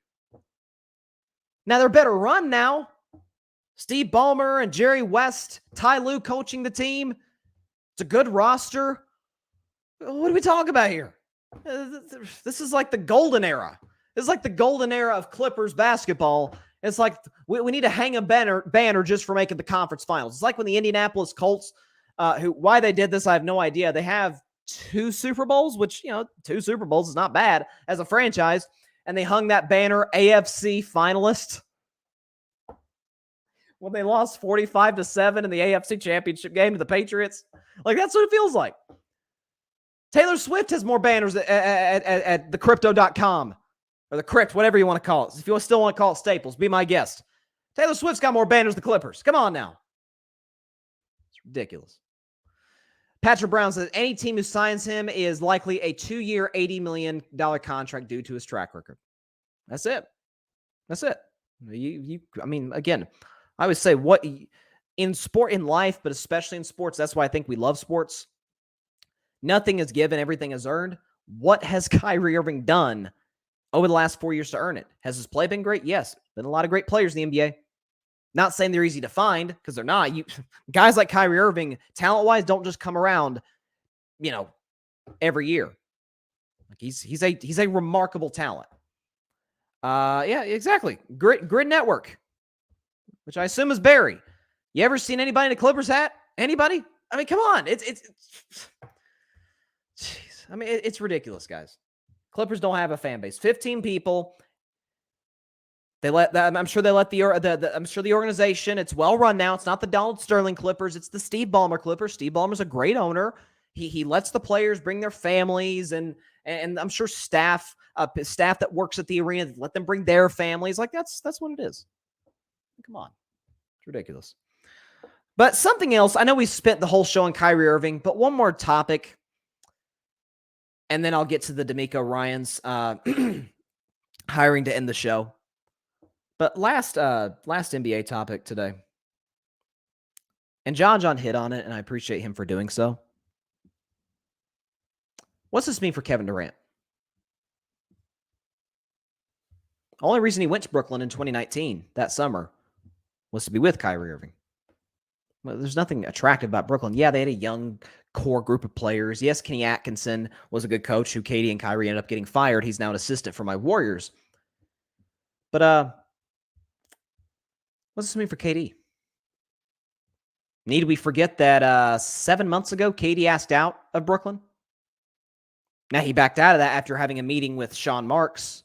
Now, they're better run now. Steve Ballmer and Jerry West, Ty Lue coaching the team. It's a good roster. What do we talk about here? This is like the golden era. This is like the golden era of Clippers basketball. It's like we need to hang a banner just for making the conference finals. It's like when the Indianapolis Colts, why they did this, I have no idea. They have 2 Super Bowls, which, 2 Super Bowls is not bad as a franchise. And they hung that banner, AFC finalist, when they lost 45-7 in the AFC championship game to the Patriots. Like, that's what it feels like. Taylor Swift has more banners at the crypto.com or the crypt, whatever you want to call it. If you still want to call it Staples, be my guest. Taylor Swift's got more banners than the Clippers. Come on now. It's ridiculous. Patrick Brown says any team who signs him is likely a 2-year, $80 million contract due to his track record. That's it. That's it. I mean, again, I would say what in sport, in life, but especially in sports, that's why I think we love sports. Nothing is given, everything is earned. What has Kyrie Irving done over the last 4 years to earn it? Has his play been great? Yes. Been a lot of great players in the NBA. Not saying they're easy to find, because they're not. Guys like Kyrie Irving, talent-wise, don't just come around, every year. Like he's a remarkable talent. Yeah, exactly. Grid Network, which I assume is Barry. You ever seen anybody in a Clippers hat? Anybody? I mean, come on. Jeez. I mean, it's ridiculous, guys. Clippers don't have a fan base. 15 people. I'm sure the organization, it's well run now. It's not the Donald Sterling Clippers. It's the Steve Ballmer Clippers. Steve Ballmer's a great owner. He lets the players bring their families and I'm sure staff that works at the arena, let them bring their families. Like that's what it is. Come on. It's ridiculous. But something else, I know we spent the whole show on Kyrie Irving, but one more topic, and then I'll get to the DeMeco Ryans hiring to end the show. But last NBA topic today, and John hit on it, and I appreciate him for doing so. What's this mean for Kevin Durant? The only reason he went to Brooklyn in 2019, that summer, was to be with Kyrie Irving. Well, there's nothing attractive about Brooklyn. Yeah, they had a young core group of players. Yes, Kenny Atkinson was a good coach who Katie and Kyrie ended up getting fired. He's now an assistant for my Warriors. But what's this mean for KD? Need we forget that 7 months ago, KD asked out of Brooklyn? Now he backed out of that after having a meeting with Sean Marks,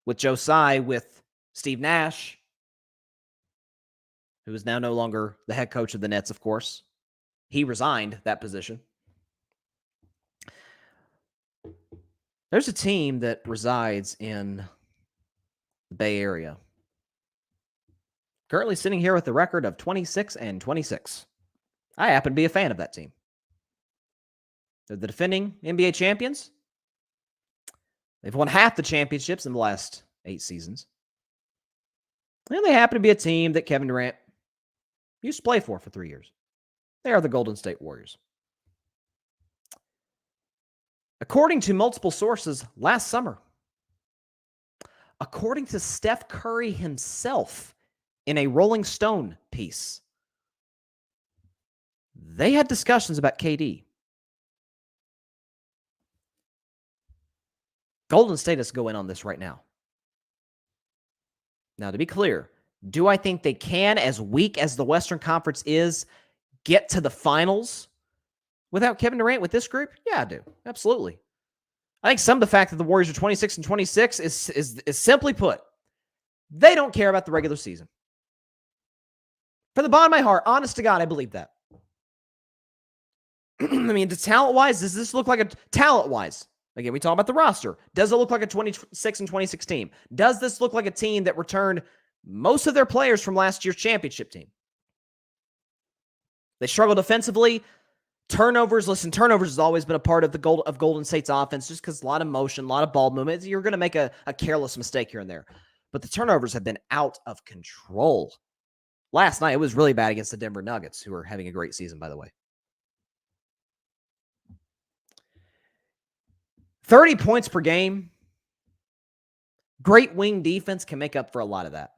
with Joe Tsai, with Steve Nash, who is now no longer the head coach of the Nets, of course. He resigned that position. There's a team that resides in the Bay Area, currently sitting here with a record of 26-26. I happen to be a fan of that team. They're the defending NBA champions. They've won half the championships in the last 8 seasons. And they happen to be a team that Kevin Durant used to play for 3 years. They are the Golden State Warriors. According to multiple sources last summer, according to Steph Curry himself in a Rolling Stone piece, they had discussions about KD. Golden State is going on this right now. Now, to be clear, do I think they can, as weak as the Western Conference is, get to the finals without Kevin Durant with this group? Yeah, I do. Absolutely. I think some of the fact that the Warriors are 26-26 is simply put, they don't care about the regular season. From the bottom of my heart, honest to God, I believe that. I mean, talent-wise, does this look like a talent-wise? Again, we talk about the roster. Does it look like a 26-26 team? Does this look like a team that returned most of their players from last year's championship team? They struggle defensively. Turnovers has always been a part of Golden State's offense, just because a lot of motion, a lot of ball movement. You're going to make a careless mistake here and there. But the turnovers have been out of control. Last night, it was really bad against the Denver Nuggets, who are having a great season, by the way. 30 points per game. Great wing defense can make up for a lot of that.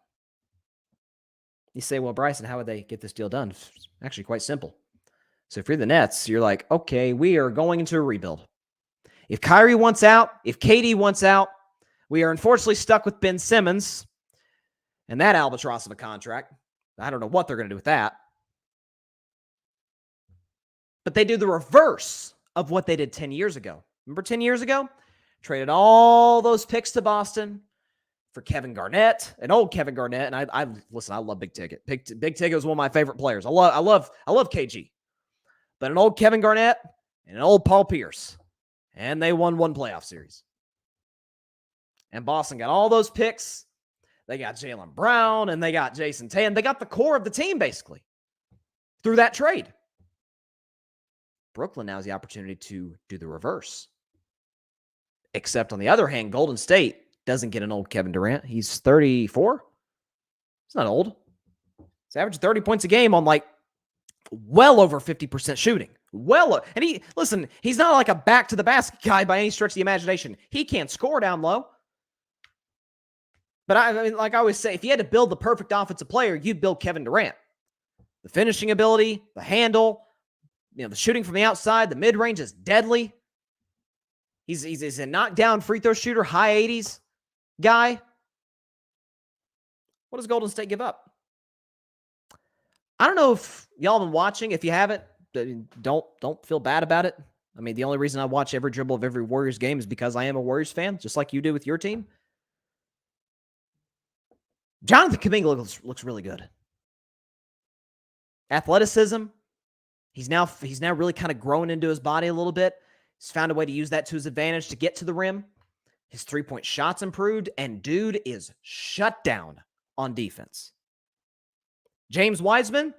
You say, well, Bryson, how would they get this deal done? It's actually quite simple. So if you're the Nets, you're like, okay, we are going into a rebuild. If Kyrie wants out, if KD wants out, We are unfortunately stuck with Ben Simmons and that albatross of a contract. I don't know what they're going to do with that. But they do the reverse of what they did 10 years ago. Remember 10 years ago? Traded all those picks to Boston for Kevin Garnett, an old Kevin Garnett. And I love Big Ticket. Big Ticket was one of my favorite players. I love KG. But an old Kevin Garnett and an old Paul Pierce. And they won one playoff series. And Boston got all those picks. They got Jaylen Brown and they got Jason Tatum. They got the core of the team, basically, through that trade. Brooklyn now has the opportunity to do the reverse. Except on the other hand, Golden State doesn't get an old Kevin Durant. He's 34. It's not old. He's averaging 30 points a game on well over 50% shooting. And he's not like a back to the basket guy by any stretch of the imagination. He can't score down low. But I mean, like I always say, if you had to build the perfect offensive player, you'd build Kevin Durant. The finishing ability, the handle, the shooting from the outside, the mid-range is deadly. He's a knockdown free throw shooter, high 80s guy. What does Golden State give up? I don't know if y'all been watching. If you haven't, don't feel bad about it. I mean, the only reason I watch every dribble of every Warriors game is because I am a Warriors fan, just like you do with your team. Jonathan Kuminga looks really good. Athleticism. He's now really kind of grown into his body a little bit. He's found a way to use that to his advantage to get to the rim. His three-point shot's improved, and dude is shut down on defense. James Wiseman,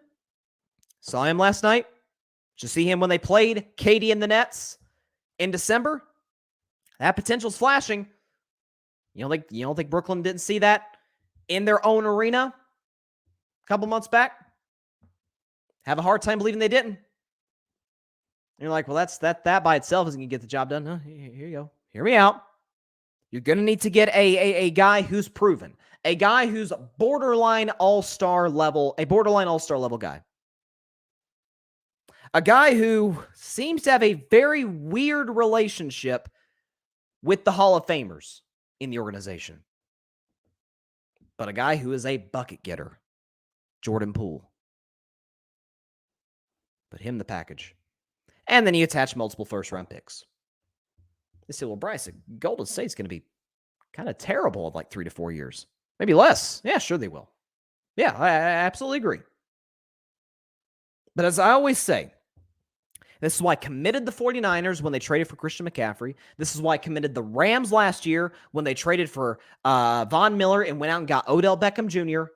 saw him last night. Did you see him when they played KD and the Nets in December? That potential's flashing. You don't think Brooklyn didn't see that in their own arena a couple months back? Have a hard time believing they didn't. And you're like, well, that by itself isn't going to get the job done. No, here you go. Hear me out. You're going to need to get a guy who's proven, a guy who's borderline all-star level guy. A guy who seems to have a very weird relationship with the Hall of Famers in the organization. But a guy who is a bucket getter, Jordan Poole. Put him in the package. And then you attach multiple first-round picks. They say, well, Bryson, Golden State's going to be kind of terrible in like 3 to 4 years. Maybe less. Yeah, sure they will. Yeah, I absolutely agree. But as I always say, this is why I committed the 49ers when they traded for Christian McCaffrey. This is why I committed the Rams last year when they traded for Von Miller and went out and got Odell Beckham Jr.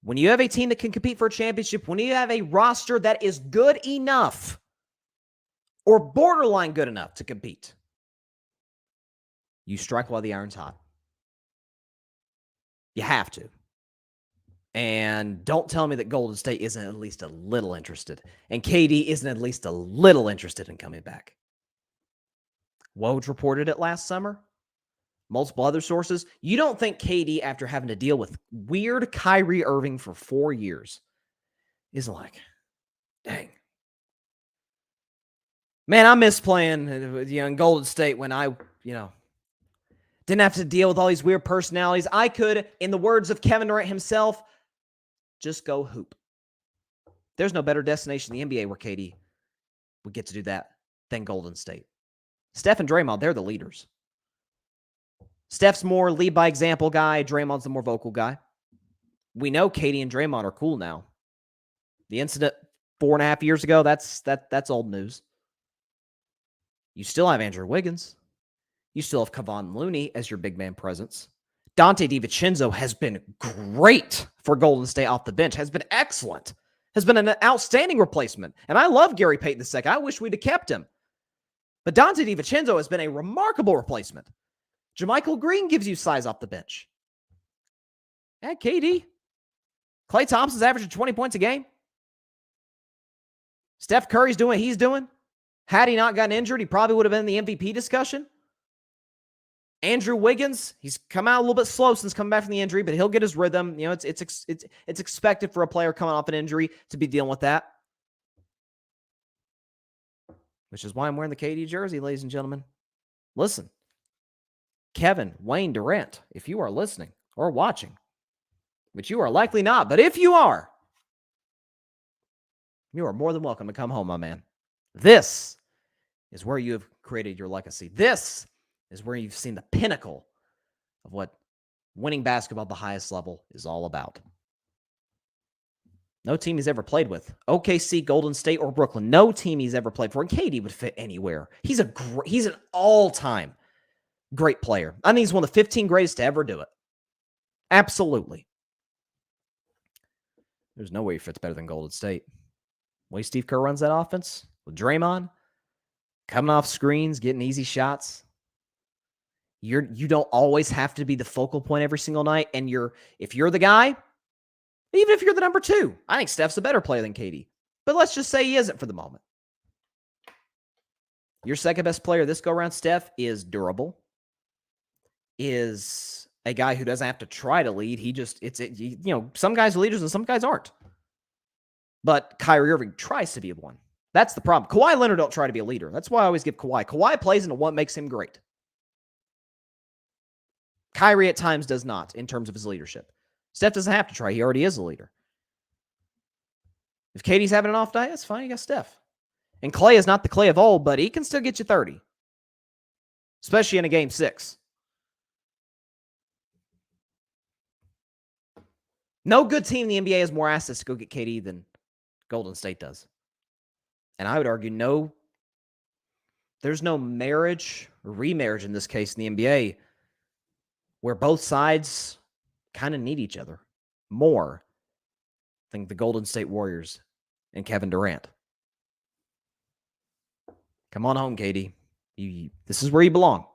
When you have a team that can compete for a championship, when you have a roster that is good enough or borderline good enough to compete, you strike while the iron's hot. You have to. And don't tell me that Golden State isn't at least a little interested. And KD isn't at least a little interested in coming back. Woj reported it last summer. Multiple other sources. You don't think KD, after having to deal with weird Kyrie Irving for 4 years, is like, dang. Man, I miss playing in Golden State when I, didn't have to deal with all these weird personalities. I could, in the words of Kevin Durant himself, just go hoop. There's no better destination in the NBA where KD would get to do that than Golden State. Steph and Draymond, they're the leaders. Steph's more lead by example guy. Draymond's the more vocal guy. We know KD and Draymond are cool now. The incident 4.5 years ago, that's old news. You still have Andrew Wiggins. You still have Kevon Looney as your big man presence. Dante DiVincenzo has been great for Golden State off the bench, has been excellent, has been an outstanding replacement. And I love Gary Payton II. I wish we'd have kept him. But Dante DiVincenzo has been a remarkable replacement. JaMychal Green gives you size off the bench. Add KD. Klay Thompson's averaging 20 points a game. Steph Curry's doing what he's doing. Had he not gotten injured, he probably would have been in the MVP discussion. Andrew Wiggins, he's come out a little bit slow since coming back from the injury, but he'll get his rhythm. It's expected for a player coming off an injury to be dealing with that. Which is why I'm wearing the KD jersey, ladies and gentlemen. Listen, Kevin, Wayne Durant, if you are listening or watching, which you are likely not, but if you are more than welcome to come home, my man. This is where you have created your legacy. This is where you've seen the pinnacle of what winning basketball at the highest level is all about. No team he's ever played with. OKC, Golden State, or Brooklyn. No team he's ever played for. And KD would fit anywhere. He's an all-time great player. I think he's one of the 15 greatest to ever do it. Absolutely. There's no way he fits better than Golden State. The way Steve Kerr runs that offense with Draymond, coming off screens, getting easy shots. You don't always have to be the focal point every single night. And if you're the guy, even if you're the number 2, I think Steph's a better player than KD. But let's just say he isn't for the moment. Your second best player this go-around, Steph, is durable, is a guy who doesn't have to try to lead. Some guys are leaders and some guys aren't. But Kyrie Irving tries to be one. That's the problem. Kawhi Leonard don't try to be a leader. That's why I always give Kawhi. Kawhi plays into what makes him great. Kyrie at times does not in terms of his leadership. Steph doesn't have to try. He already is a leader. If KD's having an off night, that's fine. You got Steph. And Clay is not the Clay of old, but he can still get you 30. Especially in a game 6. No good team in the NBA has more assets to go get KD than Golden State does. And I would argue there's no marriage or remarriage in this case in the NBA where both sides kind of need each other more than the Golden State Warriors and Kevin Durant. Come on home, KD. This is where you belong.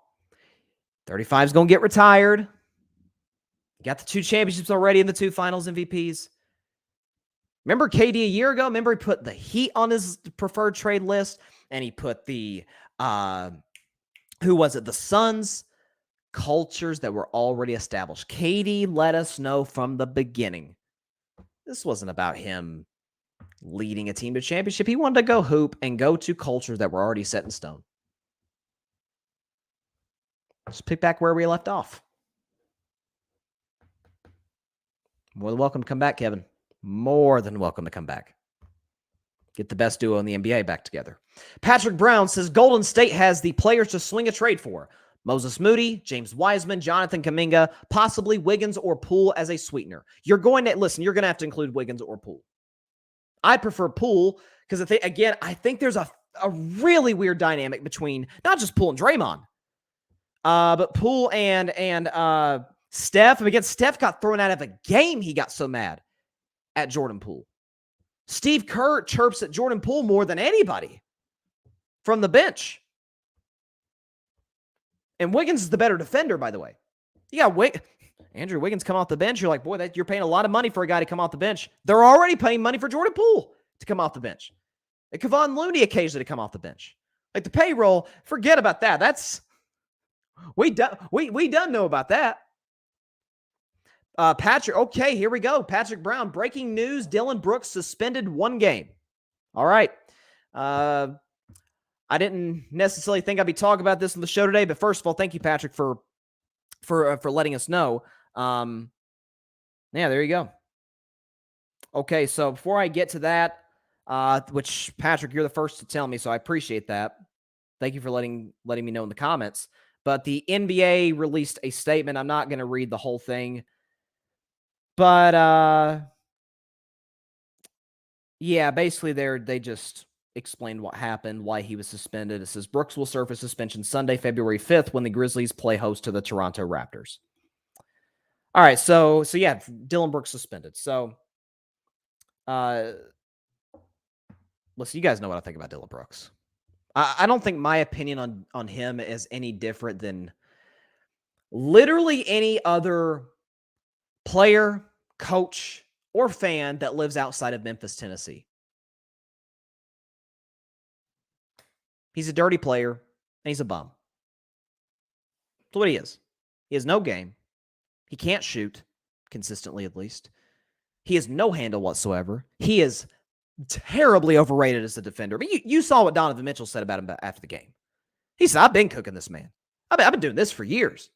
35 is going to get retired. You got the 2 championships already and the 2 finals MVPs. Remember KD a year ago? Remember he put the Heat on his preferred trade list and he put the, the Suns? Cultures that were already established. KD let us know from the beginning. This wasn't about him leading a team to championship. He wanted to go hoop and go to cultures that were already set in stone. Just pick back where we left off. More than welcome to come back, Kevin. More than welcome to come back. Get the best duo in the NBA back together. Patrick Brown says Golden State has the players to swing a trade for. Moses Moody, James Wiseman, Jonathan Kuminga, possibly Wiggins or Poole as a sweetener. You're going to have to include Wiggins or Poole. I prefer Poole because I think there's a really weird dynamic between not just Poole and Draymond, but Poole and Steph. Again, Steph got thrown out of a game. He got so mad at Jordan Poole. Steve Kerr chirps at Jordan Poole more than anybody from the bench. And Wiggins is the better defender, by the way. You got Andrew Wiggins come off the bench. You're like, boy, you're paying a lot of money for a guy to come off the bench. They're already paying money for Jordan Poole to come off the bench. And Kevon Looney occasionally to come off the bench. Like the payroll, forget about that. We done know about that. Patrick, okay, here we go. Patrick Brown, breaking news. Dillon Brooks suspended 1 game. All right. I didn't necessarily think I'd be talking about this on the show today, but first of all, thank you, Patrick, for letting us know. Yeah, there you go. Okay, so before I get to that, which Patrick, you're the first to tell me, so I appreciate that. Thank you for letting me know in the comments. But the NBA released a statement. I'm not going to read the whole thing, but yeah, basically they just explained what happened, why he was suspended. It says Brooks will serve a suspension Sunday, February 5th, when the Grizzlies play host to the Toronto Raptors. All right, so yeah, Dillon Brooks suspended. So, listen, you guys know what I think about Dillon Brooks. I don't think my opinion on him is any different than literally any other player, coach, or fan that lives outside of Memphis, Tennessee. He's a dirty player, and he's a bum. That's what he is. He has no game. He can't shoot, consistently at least. He has no handle whatsoever. He is terribly overrated as a defender. I mean, you saw what Donovan Mitchell said about him after the game. He said, I've been cooking this man. I've been doing this for years.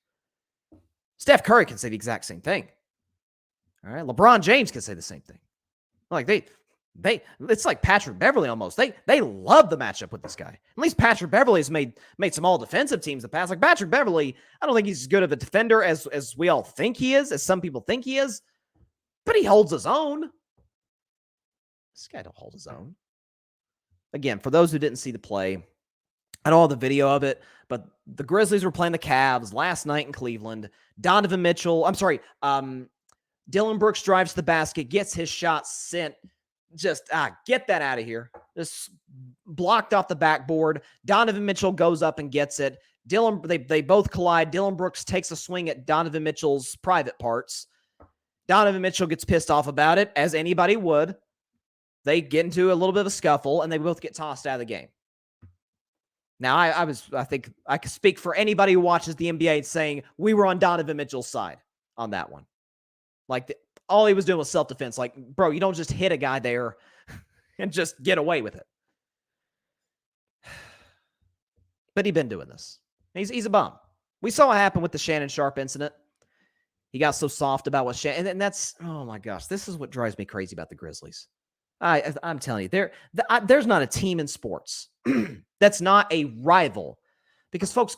Steph Curry can say the exact same thing. All right. LeBron James can say the same thing. Like it's like Patrick Beverley almost. They love the matchup with this guy. At least Patrick Beverley has made some all defensive teams in the past. Like Patrick Beverley, I don't think he's as good of a defender as we all think he is, as some people think he is, but he holds his own. This guy don't hold his own. Again, for those who didn't see the play, I don't have the video of it, but the Grizzlies were playing the Cavs last night in Cleveland. Donovan Mitchell, Dylan Brooks drives to the basket, gets his shot sent. Just get that out of here. Just blocked off the backboard. Donovan Mitchell goes up and gets it. They both collide. Dylan Brooks takes a swing at Donovan Mitchell's private parts. Donovan Mitchell gets pissed off about it, as anybody would. They get into a little bit of a scuffle, and they both get tossed out of the game. Now, I think I could speak for anybody who watches the NBA saying we were on Donovan Mitchell's side on that one. Like, all he was doing was self-defense. Like, bro, you don't just hit a guy there and just get away with it. But he's been doing this. He's a bum. We saw what happened with the Shannon Sharpe incident. He got so soft about what Shannon... And that's... Oh, my gosh. This is what drives me crazy about the Grizzlies. I'm telling you, there's not a team in sports that's not a rival. Because, folks,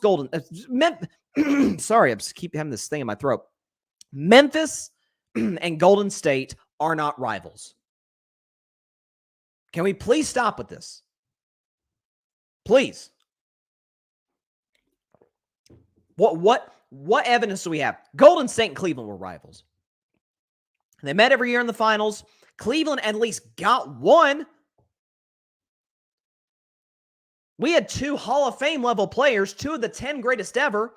sorry, I just keep having this thing in my throat. Memphis and Golden State are not rivals. Can we please stop with this? Please. What evidence do we have? Golden State and Cleveland were rivals. They met every year in the finals. Cleveland at least got one. We had 2 Hall of Fame level players, 2 of the 10 greatest ever.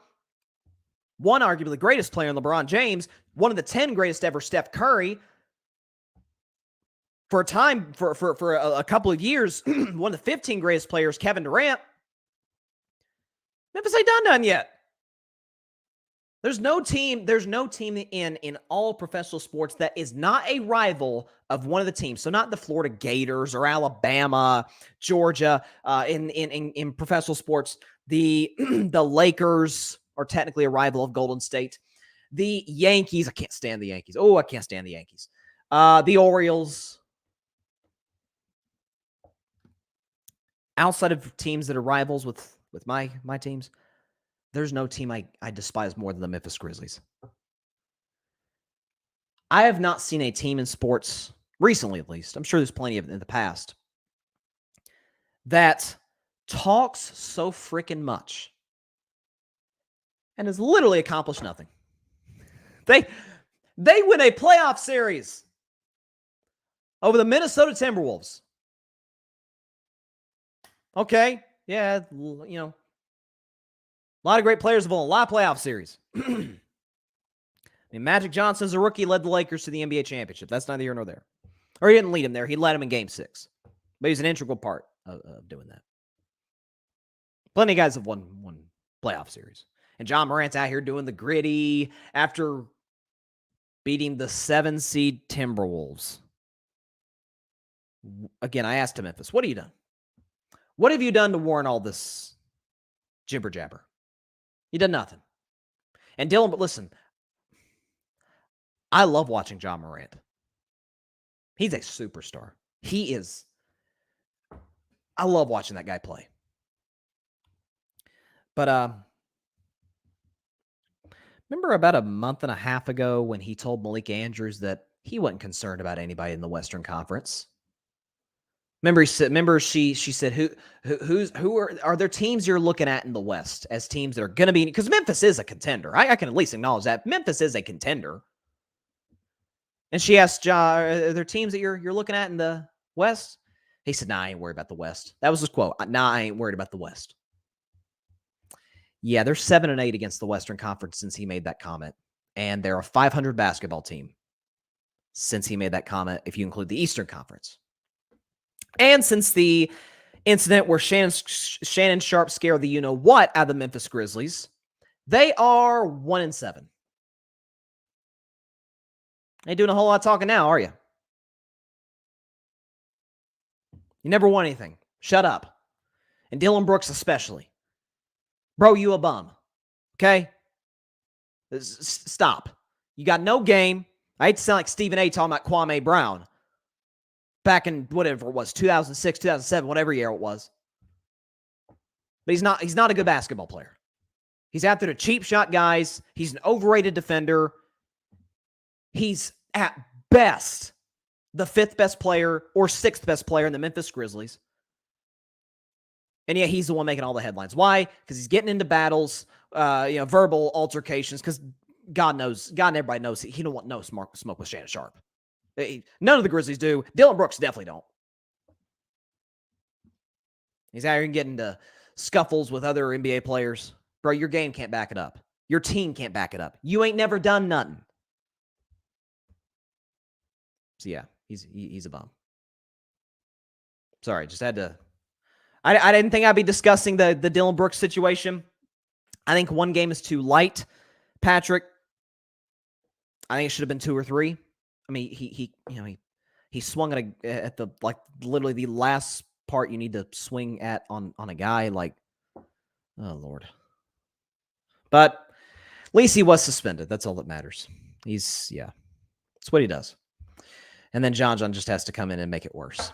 One arguably the greatest player in LeBron James, one of the 10 greatest ever, Steph Curry. For a time, for a couple of years, one of the 15 greatest players, Kevin Durant. Memphis ain't done none yet. There's no team in all professional sports that is not a rival of one of the teams. So not the Florida Gators or Alabama, Georgia. In professional sports, the Lakers are technically a rival of Golden State. The Yankees, I can't stand the Yankees. Oh, I can't stand the Yankees. The Orioles. Outside of teams that are rivals with my teams, there's no team I despise more than the Memphis Grizzlies. I have not seen a team in sports, recently at least, I'm sure there's plenty of it in the past, that talks so freaking much and has literally accomplished nothing. They win a playoff series over the Minnesota Timberwolves. Okay, yeah, you know, a lot of great players have won a lot of playoff series. I mean, Magic Johnson's a rookie, led the Lakers to the NBA championship. That's neither here nor there. Or he didn't lead him there. He led him in Game 6. But he's an integral part of doing that. Plenty of guys have won playoff series. And John Morant's out here doing the gritty after beating the 7-seed Timberwolves. Again, I asked him, Memphis, what have you done? What have you done to warrant all this jibber jabber? You done nothing. And Dylan, but listen, I love watching John Morant. He's a superstar. He is. I love watching that guy play. But remember about a month and a half ago when he told Malika Andrews that he wasn't concerned about anybody in the Western Conference? Remember she said, who are there teams you're looking at in the West as teams that are going to be, because Memphis is a contender. I can at least acknowledge that Memphis is a contender. And she asked, are there teams that you're looking at in the West? He said, nah, I ain't worried about the West. That was his quote. Nah, I ain't worried about the West. Yeah, they're 7-8 against the Western Conference since he made that comment. And they're a 500 basketball team since he made that comment, if you include the Eastern Conference. And since the incident where Shannon Sharpe scared the you-know-what out of the Memphis Grizzlies, they are 1-7. Ain't doing a whole lot of talking now, are you? You never won anything. Shut up. And Dylan Brooks especially. Bro, you a bum. Okay? Stop. You got no game. I hate to sound like Stephen A. talking about Kwame Brown back in whatever it was, 2006, 2007, whatever year it was. But he's not a good basketball player. He's out there to cheap shot guys. He's an overrated defender. He's at best the 5th best player or 6th best player in the Memphis Grizzlies. And yet he's the one making all the headlines. Why? Because he's getting into battles, verbal altercations, because God and everybody knows he don't want no smoke with Shannon Sharp. None of the Grizzlies do. Dylan Brooks definitely don't. He's out here getting into scuffles with other NBA players. Bro, your game can't back it up. Your team can't back it up. You ain't never done nothing. So yeah, he's a bum. Sorry, just had to. I didn't think I'd be discussing the Dylan Brooks situation. I think one game is too light, Patrick. I think it should have been 2 or 3. I mean, he swung at the literally the last part you need to swing at on a guy. Like, oh Lord. But at least he was suspended. That's all that matters. That's what he does. And then John just has to come in and make it worse.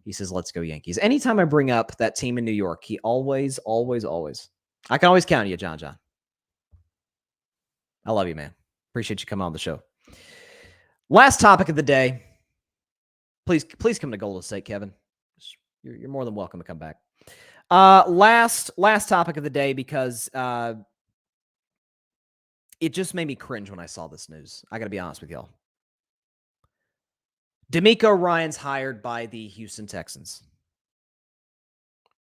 He says, let's go Yankees. Anytime I bring up that team in New York, he always. I can always count on you, John. I love you, man. Appreciate you coming on the show. Last topic of the day. Please come to Golden State, Kevin. You're more than welcome to come back. Last topic of the day, because it just made me cringe when I saw this news. I got to be honest with y'all. DeMeco Ryans hired by the Houston Texans.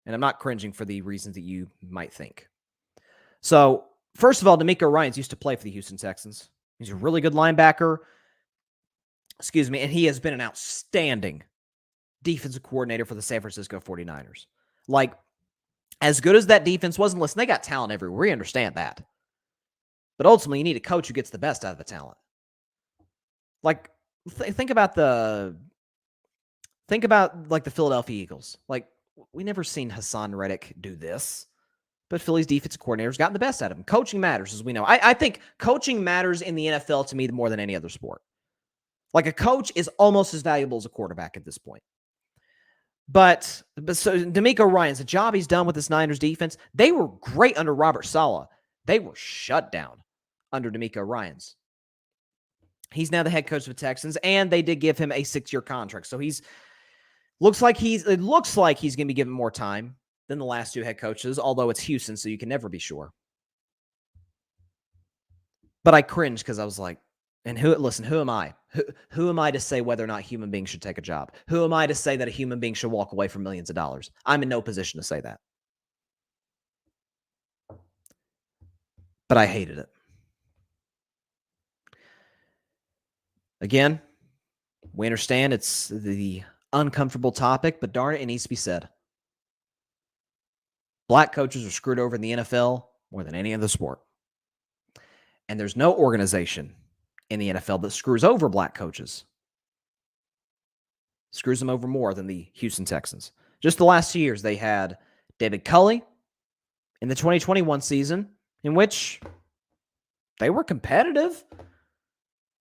And I'm not cringing for the reasons that you might think. So, first of all, DeMeco Ryans used to play for the Houston Texans. He's a really good linebacker. And he has been an outstanding defensive coordinator for the San Francisco 49ers. Like, as good as that defense was, and listen, they got talent everywhere. We understand that. But ultimately, you need a coach who gets the best out of the talent. Like, think about the Philadelphia Eagles. Like, we never seen Hassan Reddick do this. But Philly's defensive coordinator's gotten the best out of him. Coaching matters, as we know. I think coaching matters in the NFL to me more than any other sport. Like, a coach is almost as valuable as a quarterback at this point. But so DeMeco Ryans, the job he's done with this Niners defense, they were great under Robert Saleh. They were shut down under DeMeco Ryans. He's now the head coach of the Texans, and they did give him a 6-year contract. So it looks like he's going to be given more time than the last 2 head coaches, although it's Houston, so you can never be sure. But I cringed because I was like, and who am I? Who am I to say whether or not human beings should take a job? Who am I to say that a human being should walk away from millions of dollars? I'm in no position to say that. But I hated it. Again, we understand it's the uncomfortable topic, but darn it, it needs to be said. Black coaches are screwed over in the NFL more than any other sport. And there's no organization in the NFL that screws over black coaches. Screws them over more than the Houston Texans. Just the last 2 years, they had David Culley in the 2021 season, in which they were competitive.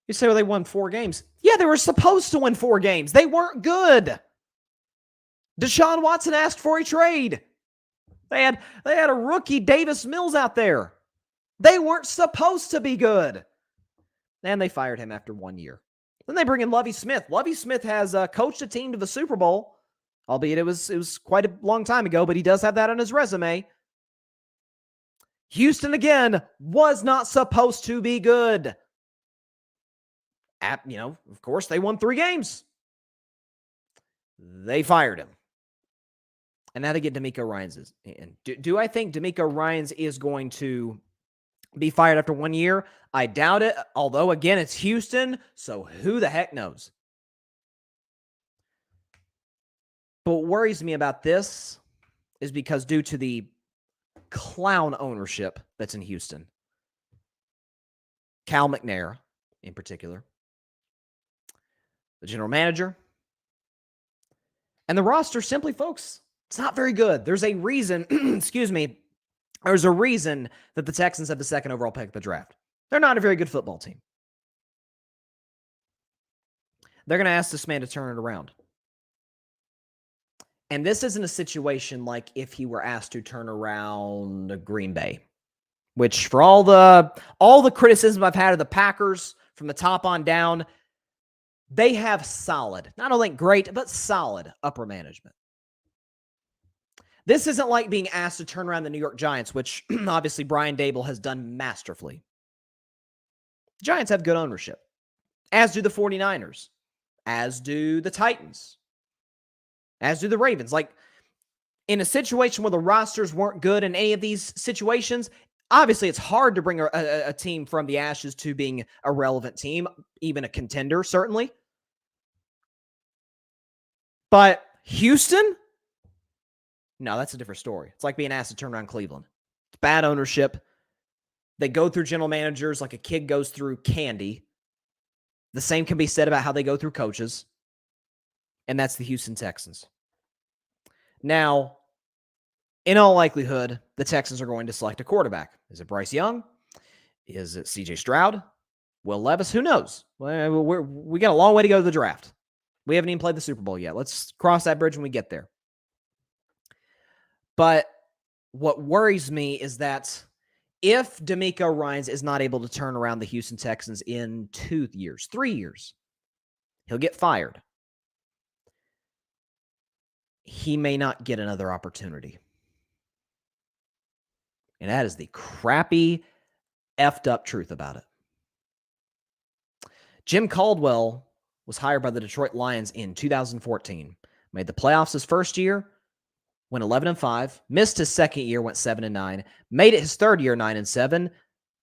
You say, well, they won 4 games. Yeah, they were supposed to win 4 games. They weren't good. Deshaun Watson asked for a trade. They had a rookie, Davis Mills, out there. They weren't supposed to be good. And they fired him after 1 year. Then they bring in Lovie Smith. Lovie Smith has coached a team to the Super Bowl, albeit it was quite a long time ago, but he does have that on his resume. Houston, again, was not supposed to be good. Of course, they won 3 games. They fired him. And now they get DeMeco Ryans in. Do I think DeMeco Ryans is going to be fired after 1 year? I doubt it. Although, again, it's Houston, so who the heck knows? But what worries me about this is because due to the clown ownership that's in Houston, Cal McNair in particular, the general manager, and the roster, simply, folks, it's not very good. There's a reason, excuse me, There's a reason that the Texans have the second overall pick of the draft. They're not a very good football team. They're going to ask this man to turn it around. And this isn't a situation like if he were asked to turn around Green Bay, which for all the criticism I've had of the Packers from the top on down, they have solid, not only great, but solid upper management. This isn't like being asked to turn around the New York Giants, which obviously Brian Daboll has done masterfully. The Giants have good ownership, as do the 49ers, as do the Titans, as do the Ravens. Like, in a situation where the rosters weren't good in any of these situations, obviously it's hard to bring a team from the ashes to being a relevant team, even a contender, certainly. But Houston? No, that's a different story. It's like being asked to turn around Cleveland. It's bad ownership. They go through general managers like a kid goes through candy. The same can be said about how they go through coaches. And that's the Houston Texans. Now, in all likelihood, the Texans are going to select a quarterback. Is it Bryce Young? Is it C.J. Stroud? Will Levis? Who knows? We got a long way to go to the draft. We haven't even played the Super Bowl yet. Let's cross that bridge when we get there. But what worries me is that if DeMeco Ryans is not able to turn around the Houston Texans in 2 years, 3 years, he'll get fired. He may not get another opportunity. And that is the crappy, effed up truth about it. Jim Caldwell was hired by the Detroit Lions in 2014. Made the playoffs his first year, went 11-5, missed his second year, went 7-9, made it his third year, 9-7,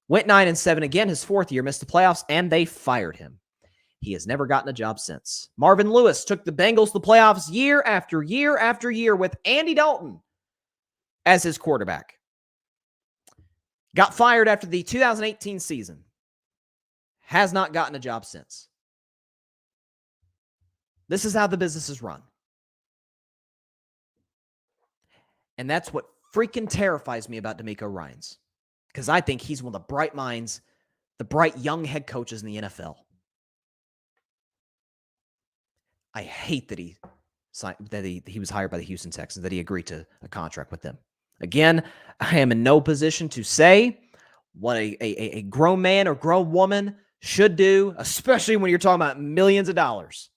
went 9-7 again his fourth year, missed the playoffs, and they fired him. He has never gotten a job since. Marvin Lewis took the Bengals to the playoffs year after year after year with Andy Dalton as his quarterback. Got fired after the 2018 season. Has not gotten a job since. This is how the business is run. And that's what freaking terrifies me about DeMeco Ryans. Because I think he's one of the bright minds, the bright young head coaches in the NFL. I hate that he was hired by the Houston Texans, that he agreed to a contract with them. Again, I am in no position to say what a grown man or grown woman should do, especially when you're talking about millions of dollars.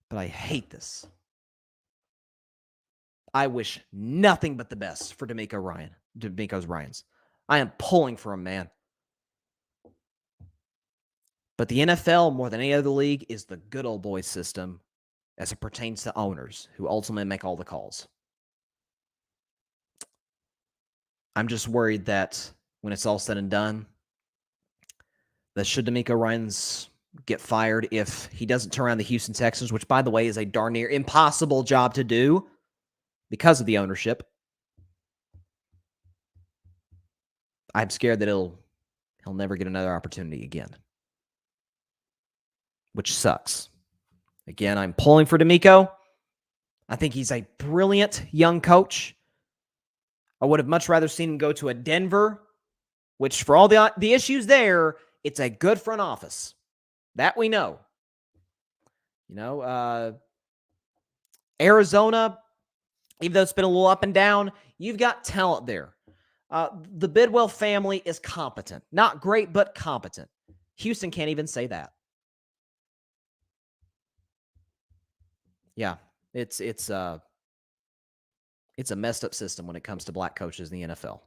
But I hate this. I wish nothing but the best for DeMeco's Ryans. I am pulling for him, man. But the NFL, more than any other league, is the good old boy system as it pertains to owners who ultimately make all the calls. I'm just worried that when it's all said and done, that should DeMeco Ryans get fired if he doesn't turn around the Houston Texans, which, by the way, is a darn near impossible job to do because of the ownership. I'm scared that he'll never get another opportunity again, which sucks. Again, I'm pulling for DeMeco. I think he's a brilliant young coach. I would have much rather seen him go to a Denver, which for all the issues there, it's a good front office. That we know. Arizona, even though it's been a little up and down, you've got talent there. The Bidwell family is competent. Not great, but competent. Houston can't even say that. Yeah, it's a messed up system when it comes to black coaches in the NFL.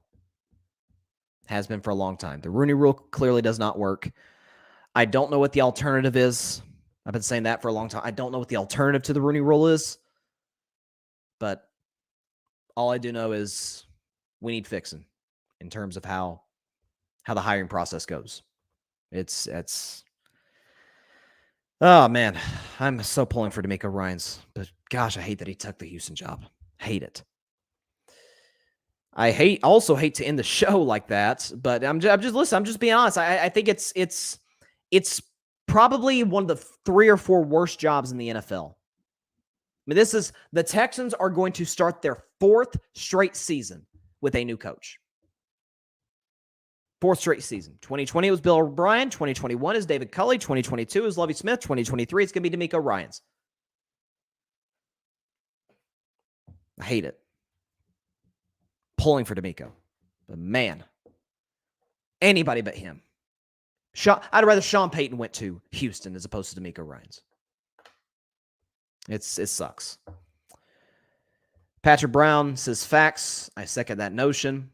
Has been for a long time. The Rooney Rule clearly does not work. I don't know what the alternative is. I've been saying that for a long time. I don't know what the alternative to the Rooney Rule is. But all I do know is we need fixing in terms of how the hiring process goes. It's oh man, I'm so pulling for DeMeco Ryans, but gosh, I hate that he took the Houston job. Hate it. I also hate to end the show like that, but I'm just being honest. I think it's probably one of the 3 or 4 worst jobs in the NFL. mean, the Texans are going to start their 4th straight season with a new coach. 4th straight season. 2020 it was Bill O'Brien. 2021 is David Culley. 2022 is Lovie Smith. 2023 it's going to be DeMeco Ryans. I hate it. Pulling for DeMeco. But man, anybody but him. I'd rather Sean Payton went to Houston as opposed to DeMeco Ryans. It sucks. Patrick Brown says facts. I second that notion.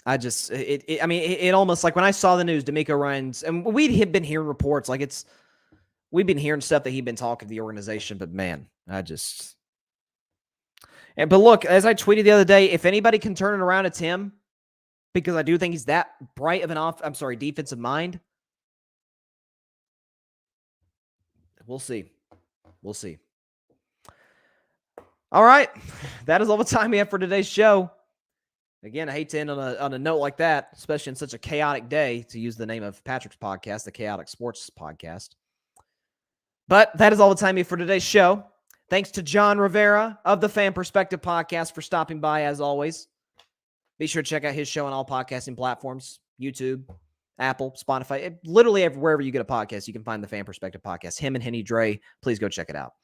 It almost like when I saw the news, DeMeco Ryans, and we'd been hearing reports, we've been hearing stuff that he'd been talking to the organization, but man, but look, as I tweeted the other day, if anybody can turn it around, it's him, because I do think he's that bright of an defensive mind. We'll see. All right. That is all the time we have for today's show. Again, I hate to end on a note like that, especially in such a chaotic day, to use the name of Patrick's podcast, the Chaotic Sports Podcast. But that is all the time we have for today's show. Thanks to John Rivera of the Pham Perspective Podcast for stopping by, as always. Be sure to check out his show on all podcasting platforms, YouTube, Apple, Spotify, literally wherever you get a podcast, you can find the Pham Perspective Podcast. Him and Henny Dre, please go check it out.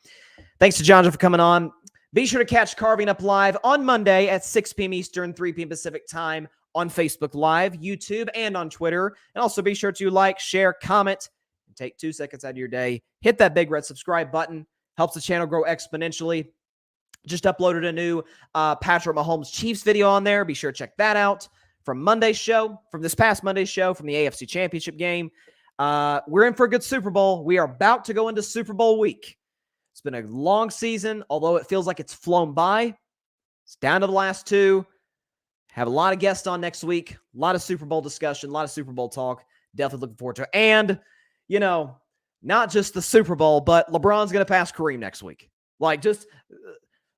Thanks to John for coming on. Be sure to catch Carving Up Live on Monday at 6 p.m. Eastern, 3 p.m. Pacific time on Facebook Live, YouTube, and on Twitter. And also be sure to like, share, comment, and take 2 seconds out of your day. Hit that big red subscribe button. Helps the channel grow exponentially. Just uploaded a new Patrick Mahomes Chiefs video on there. Be sure to check that out. From this past Monday's show, from the AFC Championship game. We're in for a good Super Bowl. We are about to go into Super Bowl week. It's been a long season, although it feels like it's flown by. It's down to the last 2. Have a lot of guests on next week. A lot of Super Bowl discussion, a lot of Super Bowl talk. Definitely looking forward to it. And, not just the Super Bowl, but LeBron's going to pass Kareem next week.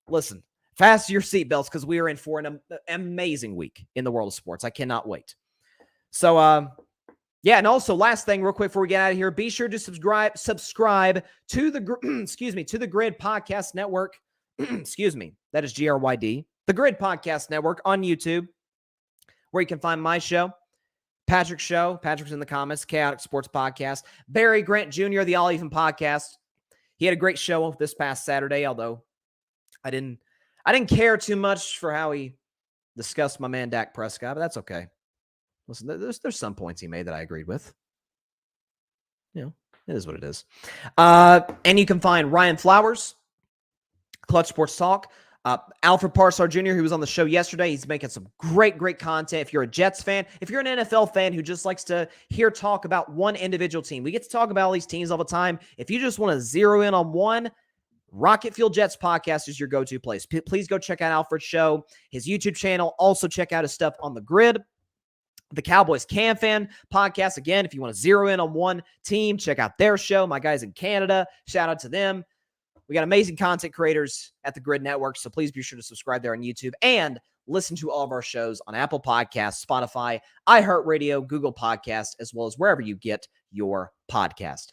Listen, fasten your seatbelts because we are in for an amazing week in the world of sports. I cannot wait. So, and also last thing real quick before we get out of here, be sure to subscribe to the Grid Podcast Network. That is GRYD. The Grid Podcast Network on YouTube, where you can find my show, Patrick's show. Patrick's in the comments, Chaotic Sports Podcast. Barry Grant Jr., the All Even Podcast. He had a great show this past Saturday, although I didn't care too much for how he discussed my man Dak Prescott, but that's okay. Listen, there's some points he made that I agreed with. It is what it is. And you can find Ryan Flowers, Clutch Sports Talk. Alfred Parsar Jr., who was on the show yesterday, he's making some great content. If you're a Jets fan, if you're an NFL fan who just likes to hear talk about one individual team, we get to talk about all these teams all the time. If you just want to zero in on one, Rocket Fuel Jets podcast is your go-to place. Please go check out Alfred's show, his YouTube channel. Also check out his stuff on the Grid. The Cowboys Can Fan podcast. Again, if you want to zero in on one team, check out their show. My guys in Canada, shout out to them. We got amazing content creators at the Grid Network, so please be sure to subscribe there on YouTube and listen to all of our shows on Apple Podcasts, Spotify, iHeartRadio, Google Podcasts, as well as wherever you get your podcast.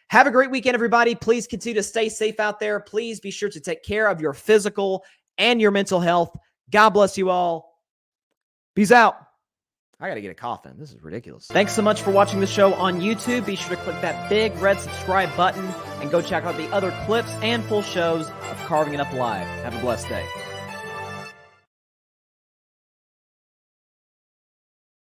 Have a great weekend, everybody. Please continue to stay safe out there. Please be sure to take care of your physical and your mental health. God bless you all. Peace out. I got to get a cough in. This is ridiculous. Thanks so much for watching the show on YouTube. Be sure to click that big red subscribe button and go check out the other clips and full shows of Carving It Up Live. Have a blessed day.